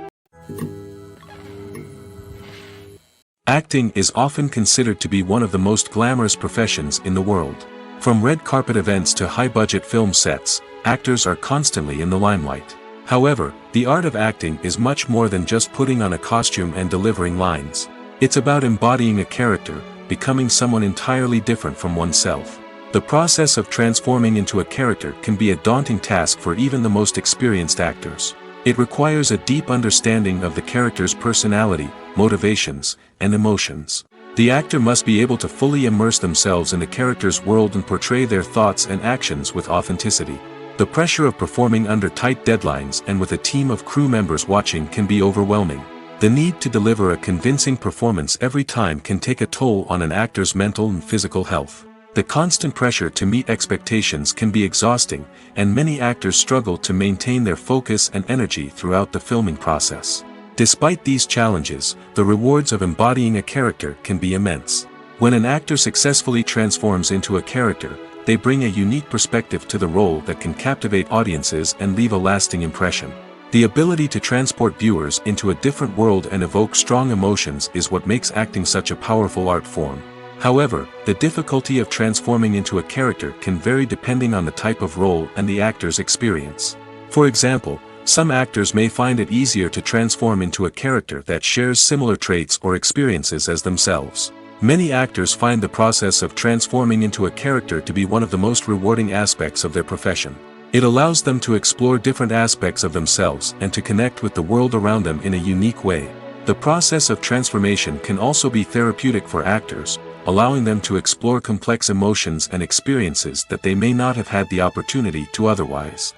Acting is often considered to be one of the most glamorous professions in the world. From red carpet events to high-budget film sets, actors are constantly in the limelight. However, the art of acting is much more than just putting on a costume and delivering lines. It's about embodying a character, becoming someone entirely different from oneself. The process of transforming into a character can be a daunting task for even the most experienced actors. It requires a deep understanding of the character's personality, motivations, and emotions. The actor must be able to fully immerse themselves in the character's world and portray their thoughts and actions with authenticity. The pressure of performing under tight deadlines and with a team of crew members watching can be overwhelming. The need to deliver a convincing performance every time can take a toll on an actor's mental and physical health. The constant pressure to meet expectations can be exhausting, and many actors struggle to maintain their focus and energy throughout the filming process. Despite these challenges, the rewards of embodying a character can be immense. When an actor successfully transforms into a character, they bring a unique perspective to the role that can captivate audiences and leave a lasting impression. The ability to transport viewers into a different world and evoke strong emotions is what makes acting such a powerful art form. However, the difficulty of transforming into a character can vary depending on the type of role and the actor's experience. For example, some actors may find it easier to transform into a character that shares similar traits or experiences as themselves. Many actors find the process of transforming into a character to be one of the most rewarding aspects of their profession. It allows them to explore different aspects of themselves and to connect with the world around them in a unique way. The process of transformation can also be therapeutic for actors, allowing them to explore complex emotions and experiences that they may not have had the opportunity to otherwise.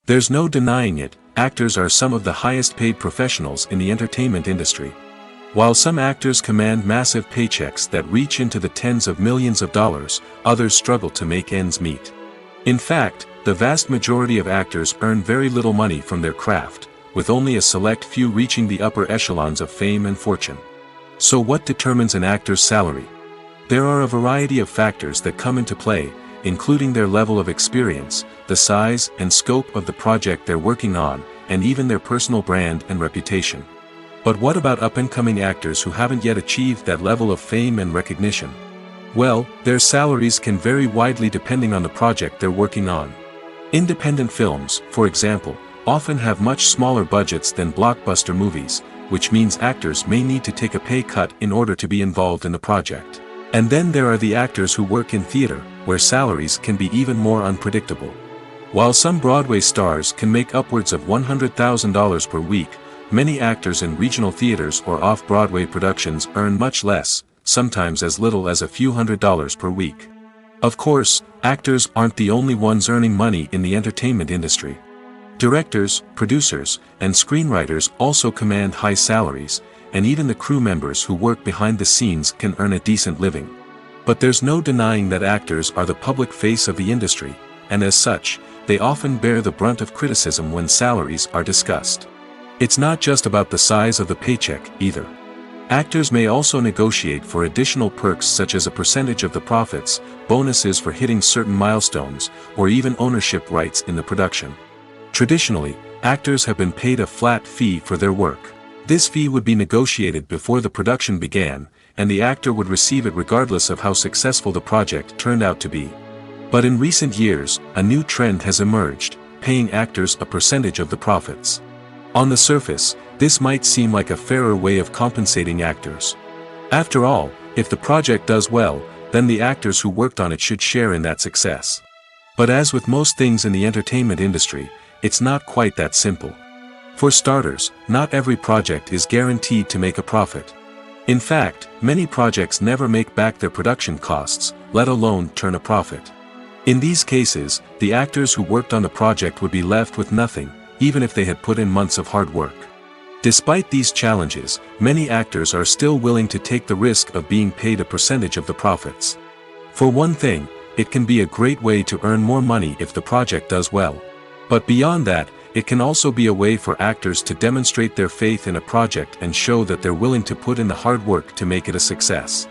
There's no denying it, actors are some of the highest paid professionals in the entertainment industry. While some actors command massive paychecks that reach into the tens of millions of dollars, others struggle to make ends meet. In fact, the vast majority of actors earn very little money from their craft, with only a select few reaching the upper echelons of fame and fortune. So what determines an actor's salary? There are a variety of factors that come into play, including their level of experience, the size and scope of the project they're working on, and even their personal brand and reputation. But what about up-and-coming actors who haven't yet achieved that level of fame and recognition? Well, their salaries can vary widely depending on the project they're working on. Independent films, for example, often have much smaller budgets than blockbuster movies, which means actors may need to take a pay cut in order to be involved in the project. And then there are the actors who work in theater, where salaries can be even more unpredictable. While some Broadway stars can make upwards of $100,000 per week, many actors in regional theaters or off-Broadway productions earn much less, sometimes as little as a few $100s per week. Of course, actors aren't the only ones earning money in the entertainment industry. Directors, producers, and screenwriters also command high salaries, and even the crew members who work behind the scenes can earn a decent living. But there's no denying that actors are the public face of the industry, and as such, they often bear the brunt of criticism when salaries are discussed. It's not just about the size of the paycheck, either. Actors may also negotiate for additional perks such as a percentage of the profits, bonuses for hitting certain milestones, or even ownership rights in the production. Traditionally, actors have been paid a flat fee for their work. This fee would be negotiated before the production began, and the actor would receive it regardless of how successful the project turned out to be. But in recent years, a new trend has emerged, paying actors a percentage of the profits. On the surface, this might seem like a fairer way of compensating actors. After all, if the project does well, then the actors who worked on it should share in that success. But as with most things in the entertainment industry, it's not quite that simple. For starters, not every project is guaranteed to make a profit. In fact, many projects never make back their production costs, let alone turn a profit. In these cases, the actors who worked on the project would be left with nothing, even if they had put in months of hard work. Despite these challenges, many actors are still willing to take the risk of being paid a percentage of the profits. For one thing, it can be a great way to earn more money if the project does well. But beyond that, it can also be a way for actors to demonstrate their faith in a project and show that they're willing to put in the hard work to make it a success.